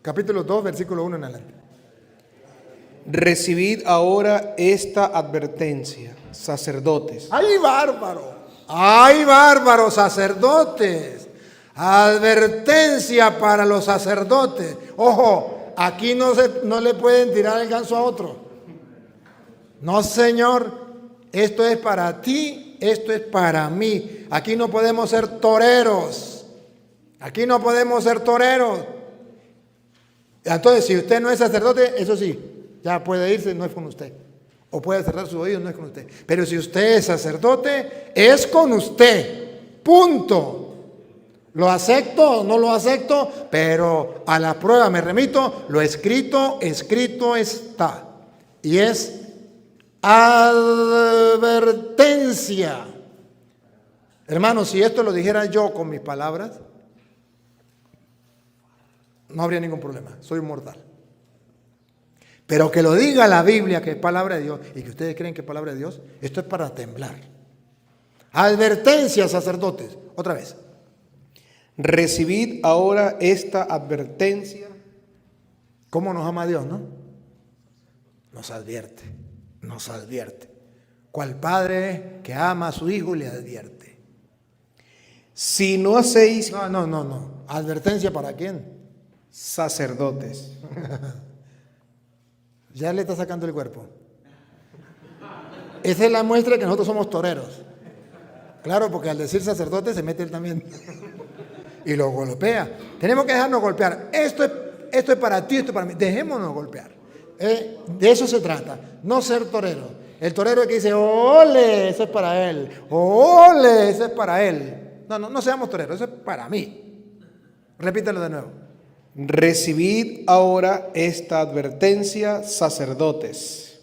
B: Capítulo 2, versículo 1 en adelante.
D: Recibid ahora esta advertencia, sacerdotes.
B: ¡Ay, bárbaro! ¡Ay, bárbaro, sacerdotes! Advertencia para los sacerdotes. Ojo, aquí no le pueden tirar el ganso a otro. No, señor. Esto es para ti, esto es para mí. Aquí no podemos ser toreros. Aquí no podemos ser toreros. Entonces, si usted no es sacerdote, eso sí, ya puede irse, no es con usted. O puede cerrar sus oídos, no es con usted. Pero si usted es sacerdote, es con usted. Punto. ¿Lo acepto o no lo acepto? Pero a la prueba me remito. Lo escrito está. Y es advertencia. Hermanos, si esto lo dijera yo con mis palabras, no habría ningún problema. Soy mortal. Pero que lo diga la Biblia, que es palabra de Dios, y que ustedes creen que es palabra de Dios, esto es para temblar. Advertencia, sacerdotes. Otra vez.
D: Recibid ahora esta advertencia.
B: ¿Cómo nos ama Dios, no? Nos advierte. ¿Cuál padre que ama a su hijo le advierte?
D: Si no hacéis...
B: No. ¿Advertencia para quién?
D: Sacerdotes.
B: Ya le está sacando el cuerpo. Esa es la muestra de que nosotros somos toreros. Claro, porque al decir sacerdote se mete él también. Y lo golpea. Tenemos que dejarnos golpear. Esto es para ti, esto es para mí. Dejémonos golpear. De eso se trata. No ser torero. El torero es que dice, ole, eso es para él. Ole, eso es para él. No seamos toreros, eso es para mí. Repítelo de nuevo.
D: Recibid ahora esta advertencia, sacerdotes.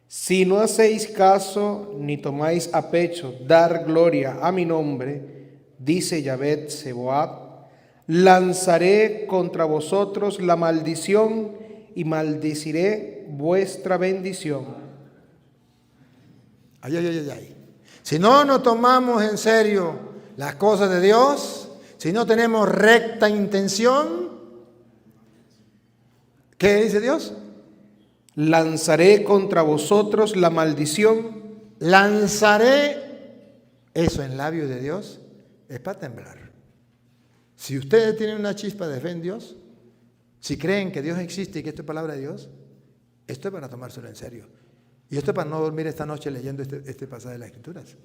D: Si no hacéis caso ni tomáis a pecho dar gloria a mi nombre, dice Yahvé Sebaot, lanzaré contra vosotros la maldición y maldeciré vuestra bendición.
B: Ay. Si no tomamos en serio las cosas de Dios, si no tenemos recta intención, ¿qué dice Dios?
D: Lanzaré contra vosotros la maldición.
B: Lanzaré, eso en labios de Dios, es para temblar. Si ustedes tienen una chispa de fe en Dios, Si creen que Dios existe y que esto es palabra de Dios, esto es para tomárselo en serio. Y esto es para no dormir esta noche leyendo este pasaje de las Escrituras.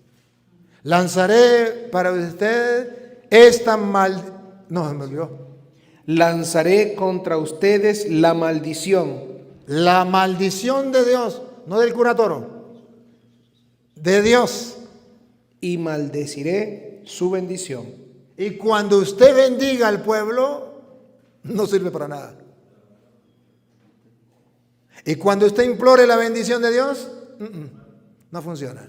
B: Lanzaré para ustedes esta No, se me olvidó.
D: Lanzaré contra ustedes la maldición.
B: La maldición de Dios, no del cura Toro, de Dios.
D: Y maldeciré su bendición.
B: Y cuando usted bendiga al pueblo, no sirve para nada. Y cuando usted implore la bendición de Dios, no funciona.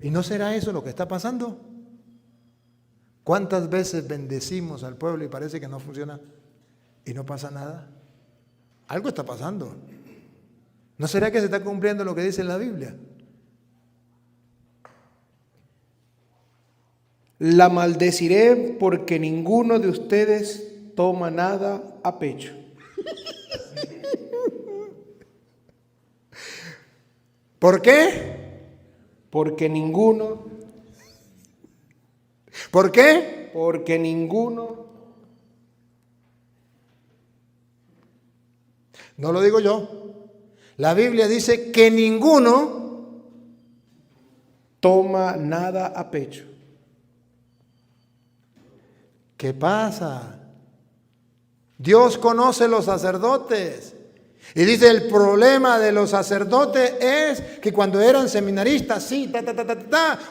B: ¿Y no será eso lo que está pasando? ¿Cuántas veces bendecimos al pueblo y parece que no funciona y no pasa nada? Algo está pasando. ¿No será que se está cumpliendo lo que dice la Biblia?
D: La maldeciré porque ninguno de ustedes toma nada a pecho.
B: ¿Por qué?
D: Porque ninguno.
B: ¿Por qué?
D: Porque ninguno.
B: No lo digo yo. La Biblia dice que ninguno
D: toma nada a pecho.
B: ¿Qué pasa? Dios conoce los sacerdotes. Y dice, el problema de los sacerdotes es que cuando eran seminaristas, sí,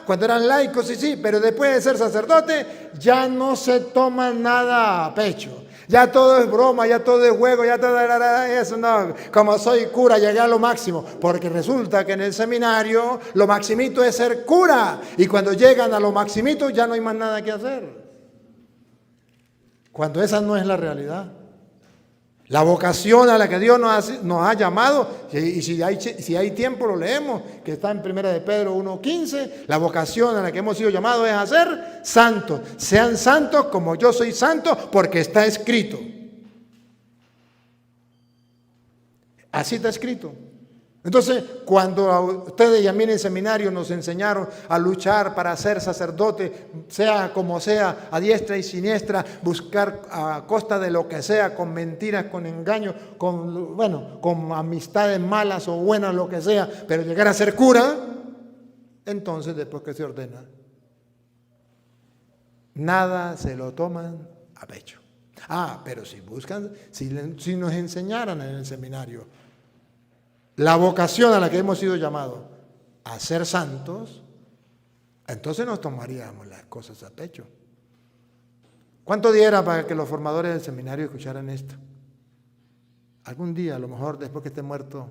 B: cuando eran laicos, sí, pero después de ser sacerdote, ya no se toman nada a pecho. Ya todo es broma, ya todo es juego, ya todo eso no. Como soy cura, llegué a lo máximo. Porque resulta que en el seminario lo maximito es ser cura. Y cuando llegan a lo maximito ya no hay más nada que hacer. Cuando esa no es la realidad. La vocación a la que Dios nos ha llamado, y si hay tiempo lo leemos, que está en 1 de Pedro 1:15, la vocación a la que hemos sido llamados es a ser santos. Sean santos como yo soy santo, porque está escrito. Así está escrito. Entonces, cuando a ustedes y a mí en el seminario nos enseñaron a luchar para ser sacerdote, sea como sea, a diestra y siniestra, buscar a costa de lo que sea, con mentiras, con engaños, con amistades malas o buenas, lo que sea, pero llegar a ser cura, entonces después que se ordena, nada se lo toman a pecho. Pero si nos enseñaran en el seminario la vocación a la que hemos sido llamados a ser santos, entonces nos tomaríamos las cosas a pecho. ¿Cuánto diera para que los formadores del seminario escucharan esto? Algún día, a lo mejor después que esté muerto,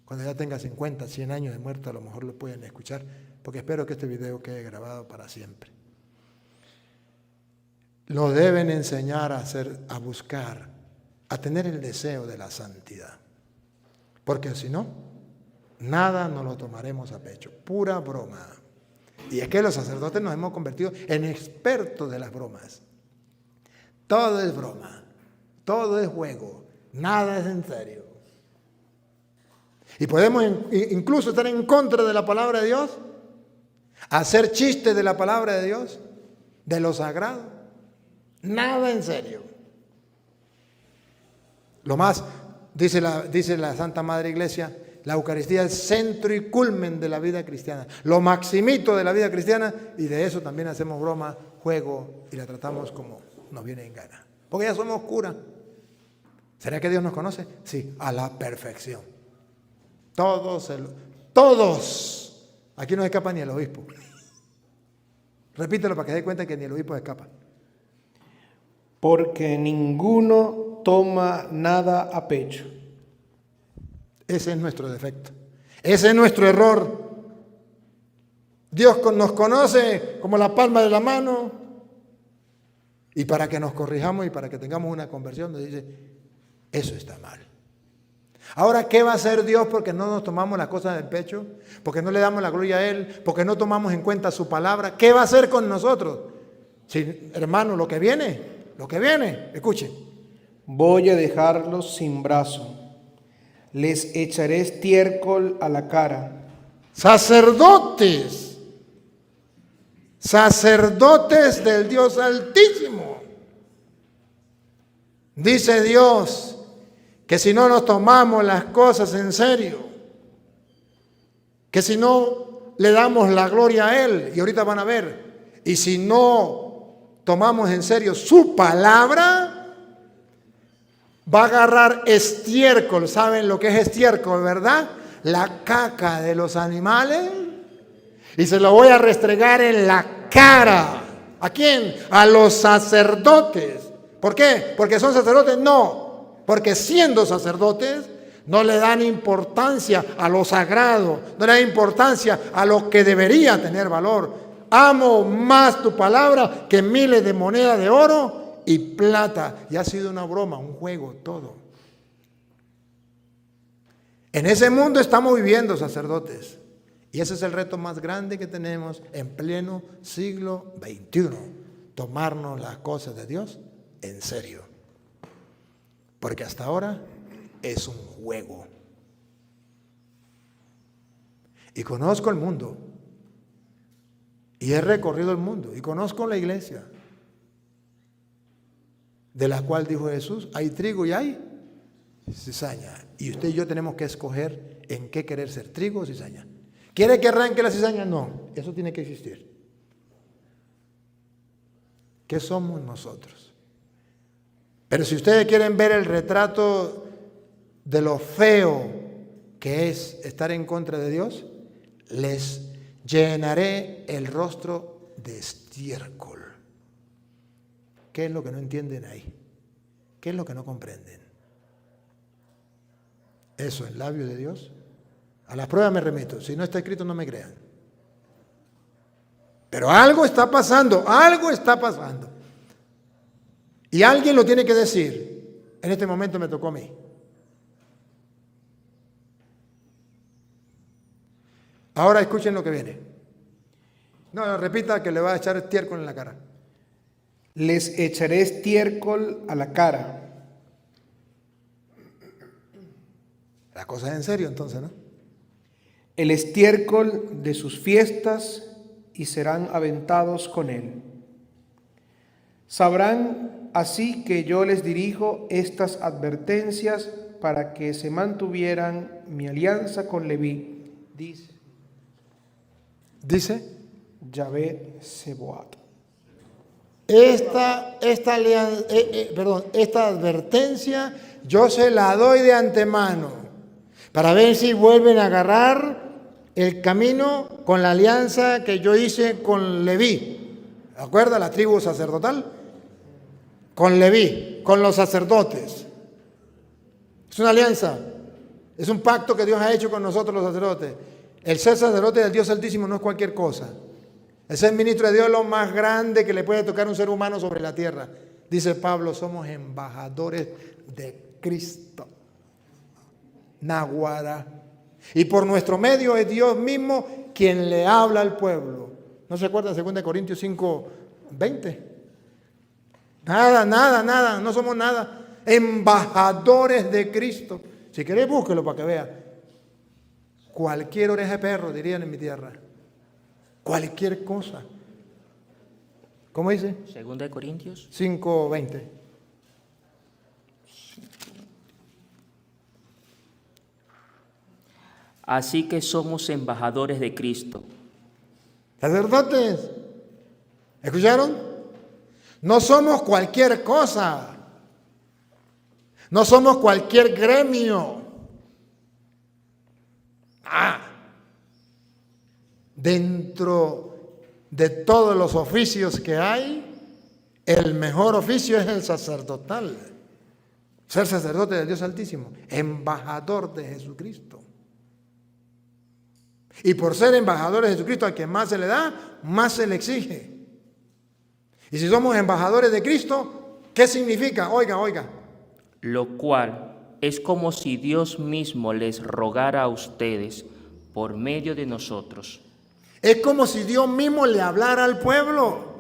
B: cuando ya tenga 50, 100 años de muerto, a lo mejor lo pueden escuchar, porque espero que este video quede grabado para siempre. Lo deben enseñar a buscar, a tener el deseo de la santidad. Porque si no, nada nos lo tomaremos a pecho. Pura broma. Y es que los sacerdotes nos hemos convertido en expertos de las bromas. Todo es broma. Todo es juego. Nada es en serio. Y podemos incluso estar en contra de la palabra de Dios. Hacer chistes de la palabra de Dios. De lo sagrado. Nada en serio. Lo más... Dice la Santa Madre Iglesia, la Eucaristía es centro y culmen de la vida cristiana, lo maximito de la vida cristiana, y de eso también hacemos broma, juego, y la tratamos como nos viene en gana. Porque ya somos cura. ¿Será que Dios nos conoce? Sí, a la perfección. Todos. Aquí no escapa ni el obispo. Repítelo para que se dé cuenta que ni el obispo escapa.
D: Porque ninguno toma nada a pecho.
B: Ese es nuestro defecto. Ese es nuestro error. Dios nos conoce como la palma de la mano. Y para que nos corrijamos y para que tengamos una conversión, nos dice, eso está mal. Ahora, ¿qué va a hacer Dios porque no nos tomamos las cosas del pecho? Porque no le damos la gloria a Él, porque no tomamos en cuenta su palabra. ¿Qué va a hacer con nosotros? Sí, hermano, lo que viene, escuchen.
D: Voy a dejarlos sin brazo, les echaré estiércol a la cara.
B: Sacerdotes del Dios Altísimo. Dice Dios que si no nos tomamos las cosas en serio, que si no le damos la gloria a Él, y ahorita van a ver, y si no tomamos en serio su palabra, va a agarrar estiércol. ¿Saben lo que es estiércol, verdad? La caca de los animales, y se lo voy a restregar en la cara. ¿A quién? A los sacerdotes. ¿Por qué? ¿Porque son sacerdotes? No, porque siendo sacerdotes no le dan importancia a lo sagrado, no le dan importancia a lo que debería tener valor. Amo más tu palabra que miles de monedas de oro y plata. Y ha sido una broma, un juego, todo. En ese mundo estamos viviendo, sacerdotes. Y ese es el reto más grande que tenemos en pleno siglo XXI. Tomarnos las cosas de Dios en serio. Porque hasta ahora es un juego. Y conozco el mundo. Y he recorrido el mundo. Y conozco la iglesia. De la cual dijo Jesús, hay trigo y hay cizaña. Y usted y yo tenemos que escoger en qué querer ser, trigo o cizaña. ¿Quiere que arranque la cizaña? No, eso tiene que existir. ¿Qué somos nosotros? Pero si ustedes quieren ver el retrato de lo feo que es estar en contra de Dios, les llenaré el rostro de estiércol. ¿Qué es lo que no entienden ahí? ¿Qué es lo que no comprenden? Eso en labios de Dios. A las pruebas me remito. Si no está escrito, no me crean. Pero algo está pasando, algo está pasando. Y alguien lo tiene que decir. En este momento me tocó a mí. Ahora escuchen lo que viene. No, repita que le va a echar estiércol en la cara.
D: Les echaré estiércol a la cara.
B: La cosa es en serio entonces, ¿no?
D: El estiércol de sus fiestas y serán aventados con él. Sabrán así que yo les dirijo estas advertencias para que se mantuvieran mi alianza con Leví, dice Yahvé Sebaot.
B: Esta advertencia yo se la doy de antemano para ver si vuelven a agarrar el camino con la alianza que yo hice con Leví. ¿De acuerdo? La tribu sacerdotal. Con Leví, con los sacerdotes. Es una alianza. Es un pacto que Dios ha hecho con nosotros los sacerdotes. El ser sacerdote del Dios Altísimo no es cualquier cosa. El ser ministro de Dios es lo más grande que le puede tocar a un ser humano sobre la tierra. Dice Pablo, somos embajadores de Cristo. Naguará. Y por nuestro medio es Dios mismo quien le habla al pueblo. ¿No se acuerdan 2 Corintios 5:20? Nada, no somos nada. Embajadores de Cristo. Si queréis, búsquelo para que vea. Cualquier oreja de perro, dirían en mi tierra. Cualquier cosa. ¿Cómo dice?
C: 2 Corintios
B: 5:20.
C: Así que somos embajadores de Cristo.
B: Sacerdotes, ¿escucharon? No somos cualquier cosa. No somos cualquier gremio. Dentro de todos los oficios que hay, el mejor oficio es el sacerdotal. Ser sacerdote del Dios Altísimo, embajador de Jesucristo. Y por ser embajadores de Jesucristo, al que más se le da, más se le exige. Y si somos embajadores de Cristo, ¿qué significa? Oiga.
C: Lo cual es como si Dios mismo les rogara a ustedes por medio de nosotros.
B: Es como si Dios mismo le hablara al pueblo.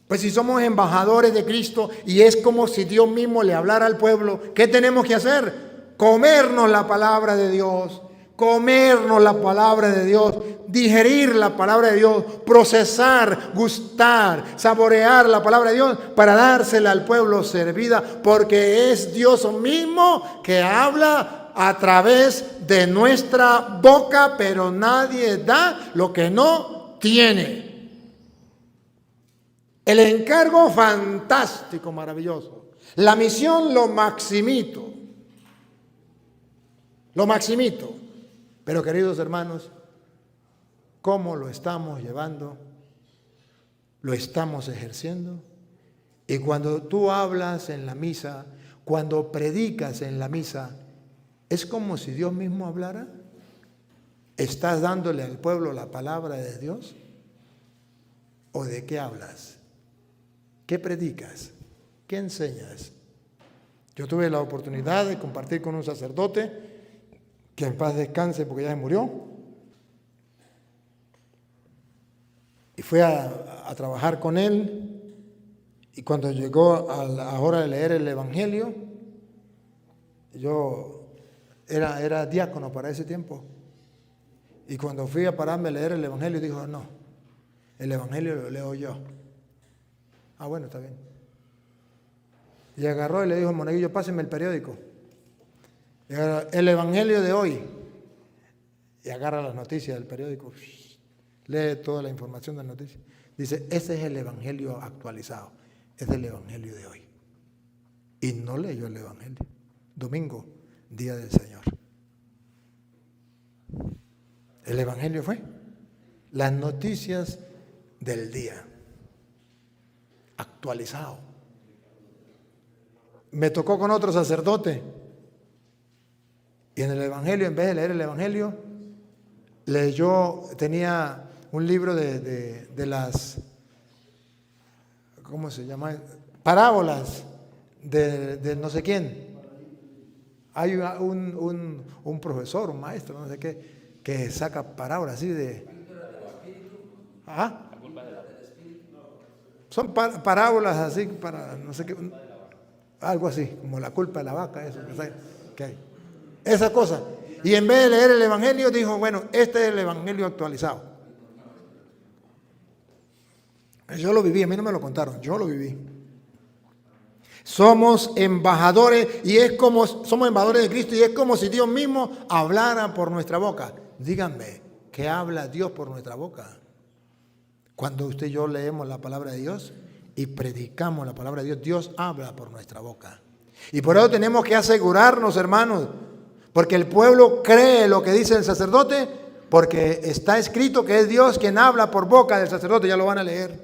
B: Pues si somos embajadores de Cristo y es como si Dios mismo le hablara al pueblo, ¿qué tenemos que hacer? Comernos la palabra de Dios, comernos la palabra de Dios, digerir la palabra de Dios, procesar, gustar, saborear la palabra de Dios para dársela al pueblo servida, porque es Dios mismo que habla a través de nuestra boca, pero nadie da lo que no tiene. El encargo fantástico, maravilloso. La misión lo maximito. Lo maximito. Pero queridos hermanos, ¿cómo lo estamos llevando? ¿Lo estamos ejerciendo? Y cuando tú hablas en la misa, cuando predicas en la misa, ¿es como si Dios mismo hablara? ¿Estás dándole al pueblo la palabra de Dios? ¿O de qué hablas? ¿Qué predicas? ¿Qué enseñas? Yo tuve la oportunidad de compartir con un sacerdote, que en paz descanse porque ya se murió, y fui a trabajar con él, y cuando llegó a la hora de leer el Evangelio, yo era diácono para ese tiempo, y cuando fui a pararme a leer el Evangelio, dijo, no, el Evangelio lo leo yo. Ah, bueno, está bien. Y agarró y le dijo, monaguillo, páseme el periódico. Y agarra, el Evangelio de hoy. Y agarra las noticias del periódico, lee toda la información de las noticias. Dice, ese es el Evangelio actualizado, es el Evangelio de hoy. Y no leyó el Evangelio. Domingo, día del Señor. El Evangelio fue las noticias del día, actualizado. Me tocó con otro sacerdote, y en el Evangelio, en vez de leer el Evangelio, tenía un libro de las, ¿cómo se llama? Parábolas de no sé quién. Hay un profesor, un maestro, no sé qué, que saca parábolas así de... ¿Ah? Son parábolas así para no sé qué, algo así, como la culpa de la vaca, eso, que hay. Esa cosa. Y en vez de leer el Evangelio, dijo, bueno, este es el Evangelio actualizado. Yo lo viví, a mí no me lo contaron, yo lo viví. Somos embajadores somos embajadores de Cristo, y es como si Dios mismo hablara por nuestra boca. Díganme, ¿qué habla Dios por nuestra boca? Cuando usted y yo leemos la palabra de Dios y predicamos la palabra de Dios, Dios habla por nuestra boca. Y por eso tenemos que asegurarnos, hermanos, porque el pueblo cree lo que dice el sacerdote, porque está escrito que es Dios quien habla por boca del sacerdote, ya lo van a leer.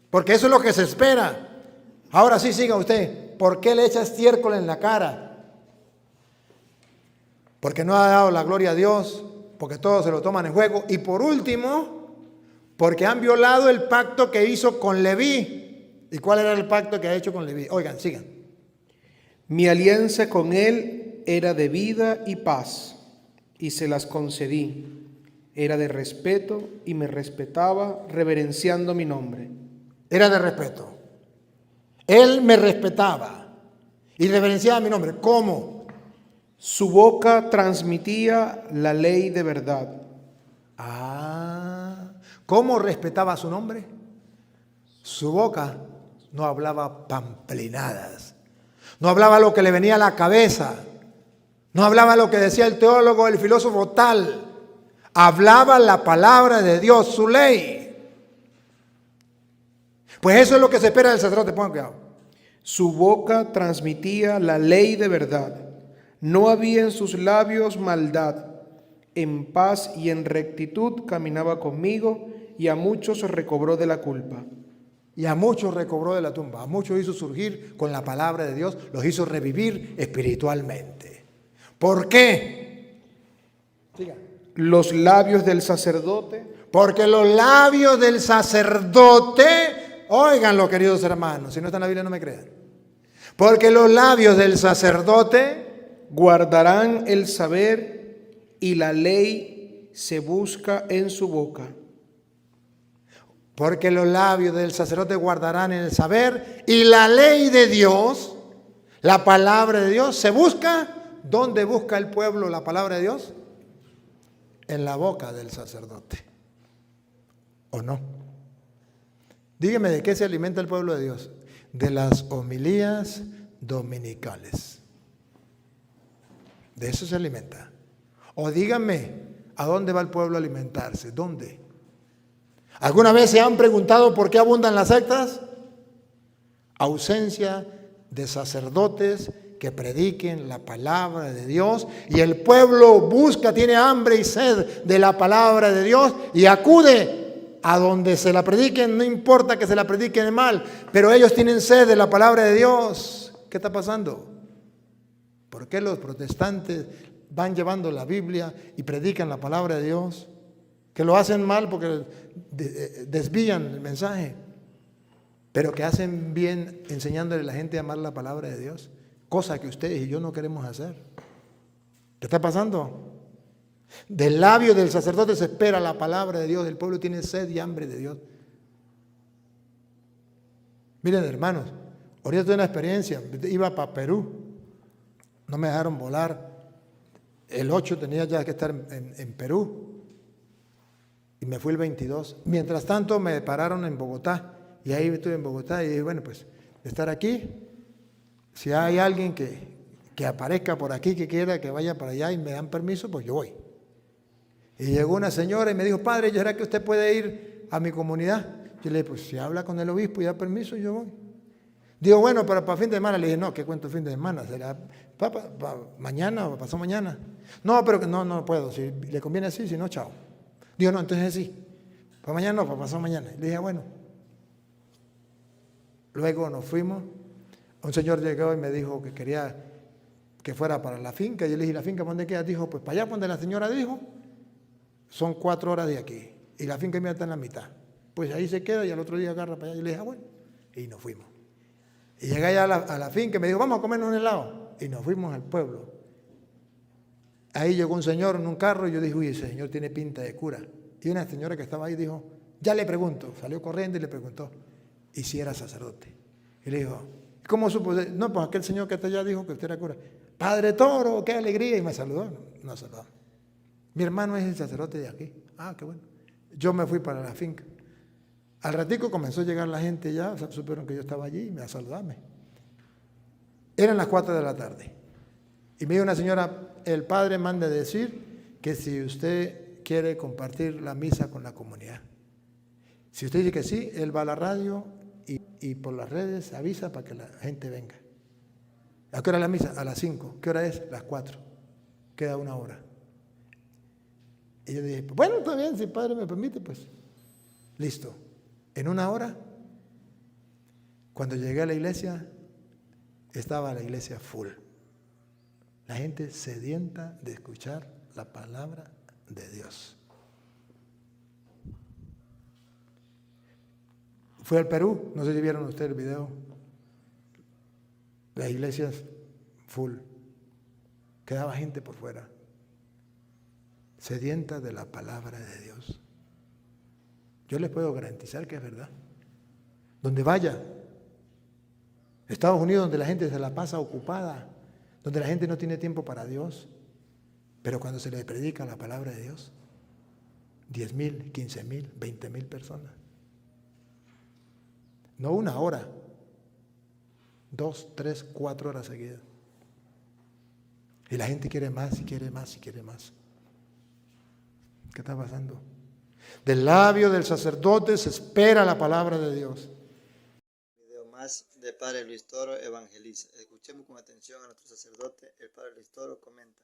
B: Porque eso es lo que se espera. Ahora sí, siga usted. ¿Por qué le echa estiércol en la cara? Porque no ha dado la gloria a Dios, porque todos se lo toman en juego. Y por último, porque han violado el pacto que hizo con Leví. ¿Y cuál era el pacto que ha hecho con Leví? Oigan, sigan.
D: Mi alianza con él era de vida y paz, y se las concedí. Era de respeto y me respetaba, reverenciando mi nombre.
B: Era de respeto. Él me respetaba y reverenciaba mi nombre. ¿Cómo?
D: Su boca transmitía la ley de verdad.
B: ¿Cómo respetaba su nombre? Su boca no hablaba pamplinadas. No hablaba lo que le venía a la cabeza. No hablaba lo que decía el teólogo, el filósofo tal. Hablaba la palabra de Dios, su ley. Pues eso es lo que se espera del sacerdote. Pongan cuidado.
D: Su boca transmitía la ley de verdad. No había en sus labios maldad. En paz y en rectitud caminaba conmigo, y a muchos recobró de la culpa.
B: Y a muchos recobró de la tumba. A muchos hizo surgir con la palabra de Dios. Los hizo revivir espiritualmente. ¿Por qué? Siga.
D: Los labios del sacerdote.
B: Porque los labios del sacerdote, óiganlo, queridos hermanos, si no está en la Biblia no me crean. Porque los labios del sacerdote
D: guardarán el saber, y la ley se busca en su boca.
B: Porque los labios del sacerdote guardarán el saber, y la ley de Dios, la palabra de Dios, se busca. ¿Dónde busca el pueblo la palabra de Dios? en la boca del sacerdote. ¿O no? Dígame, ¿de qué se alimenta el pueblo de Dios? De las homilías dominicales. De eso se alimenta. O dígame, ¿a dónde va el pueblo a alimentarse? ¿Dónde? ¿Alguna vez se han preguntado por qué abundan las sectas? Ausencia de sacerdotes que prediquen la palabra de Dios, y el pueblo busca, tiene hambre y sed de la palabra de Dios y acude a donde se la prediquen, no importa que se la prediquen mal, pero ellos tienen sed de la palabra de Dios. ¿Qué está pasando? ¿Por qué los protestantes van llevando la Biblia y predican la palabra de Dios? Que lo hacen mal porque desvían el mensaje, pero que hacen bien enseñándole a la gente a amar la palabra de Dios, cosa que ustedes y yo no queremos hacer. ¿Qué está pasando? Del labio del sacerdote se espera la palabra de Dios. El pueblo tiene sed y hambre de Dios. Miren, hermanos, ahorita tuve una experiencia. Iba para Perú, no me dejaron volar. El 8 tenía ya que estar en Perú y me fui el 22. Mientras tanto me pararon en Bogotá y ahí estuve en Bogotá y dije, bueno, pues de estar aquí, si hay alguien que aparezca por aquí, que quiera que vaya para allá y me dan permiso, pues yo voy. Y llegó una señora y me dijo, padre, ¿será que usted puede ir a mi comunidad? Yo le dije, pues si habla con el obispo y da permiso, yo voy. Digo, bueno, pero para fin de semana. Le dije, no, ¿qué cuento fin de semana? ¿Será para mañana o pasado mañana? No, pero que no puedo. Si le conviene así, si no, chao. Digo, no, entonces sí. Para mañana no, para pasado mañana. Le dije, bueno. Luego nos fuimos. Un señor llegó y me dijo que quería que fuera para la finca. Yo le dije, ¿la finca dónde queda? Dijo, pues para allá donde la señora dijo, son 4 horas de aquí. Y la finca mía está en la mitad. Pues ahí se queda y al otro día agarra para allá. Y le dije, bueno. Y nos fuimos. Y llegué allá a la finca y me dijo, vamos a comernos un helado. Y nos fuimos al pueblo. Ahí llegó un señor en un carro y yo dije, uy, ese señor tiene pinta de cura. Y una señora que estaba ahí dijo, ya le pregunto. Salió corriendo y le preguntó, ¿y si era sacerdote? Y le dijo, ¿cómo supo? No, pues aquel señor que está allá dijo que usted era cura. Padre Toro, qué alegría. Y me saludó. No saludó. Mi hermano es el sacerdote de aquí. Ah, qué bueno. Yo me fui para la finca. Al ratico comenzó a llegar la gente ya, supieron que yo estaba allí y me a saludarme. Eran las 4 de la tarde. Y me dijo una señora, el padre manda decir que si usted quiere compartir la misa con la comunidad. Si usted dice que sí, él va a la radio y por las redes avisa para que la gente venga. ¿A qué hora es la misa? A las 5. ¿Qué hora es? Las 4. Queda 1 hora. Y yo dije, bueno, está bien, si el padre me permite, pues listo. En 1 hora, cuando llegué a la iglesia, estaba la iglesia full. La gente sedienta de escuchar la palabra de Dios. Fui al Perú, no sé si vieron ustedes el video. Las iglesias full. Quedaba gente por fuera. Sedienta de la palabra de Dios. Yo les puedo garantizar que es verdad. Donde vaya, Estados Unidos, donde la gente se la pasa ocupada, donde la gente no tiene tiempo para Dios, pero cuando se le predica la palabra de Dios, 10,000, 15,000, 20,000 personas. No 1 hora, 2, 3, 4 horas seguidas. Y la gente quiere más y quiere más y quiere más. ¿Qué está pasando? Del labio del sacerdote se espera la palabra de Dios.
A: Video más de Padre Luis Toro evangeliza. Escuchemos con atención a nuestro sacerdote. El Padre Luis Toro comenta.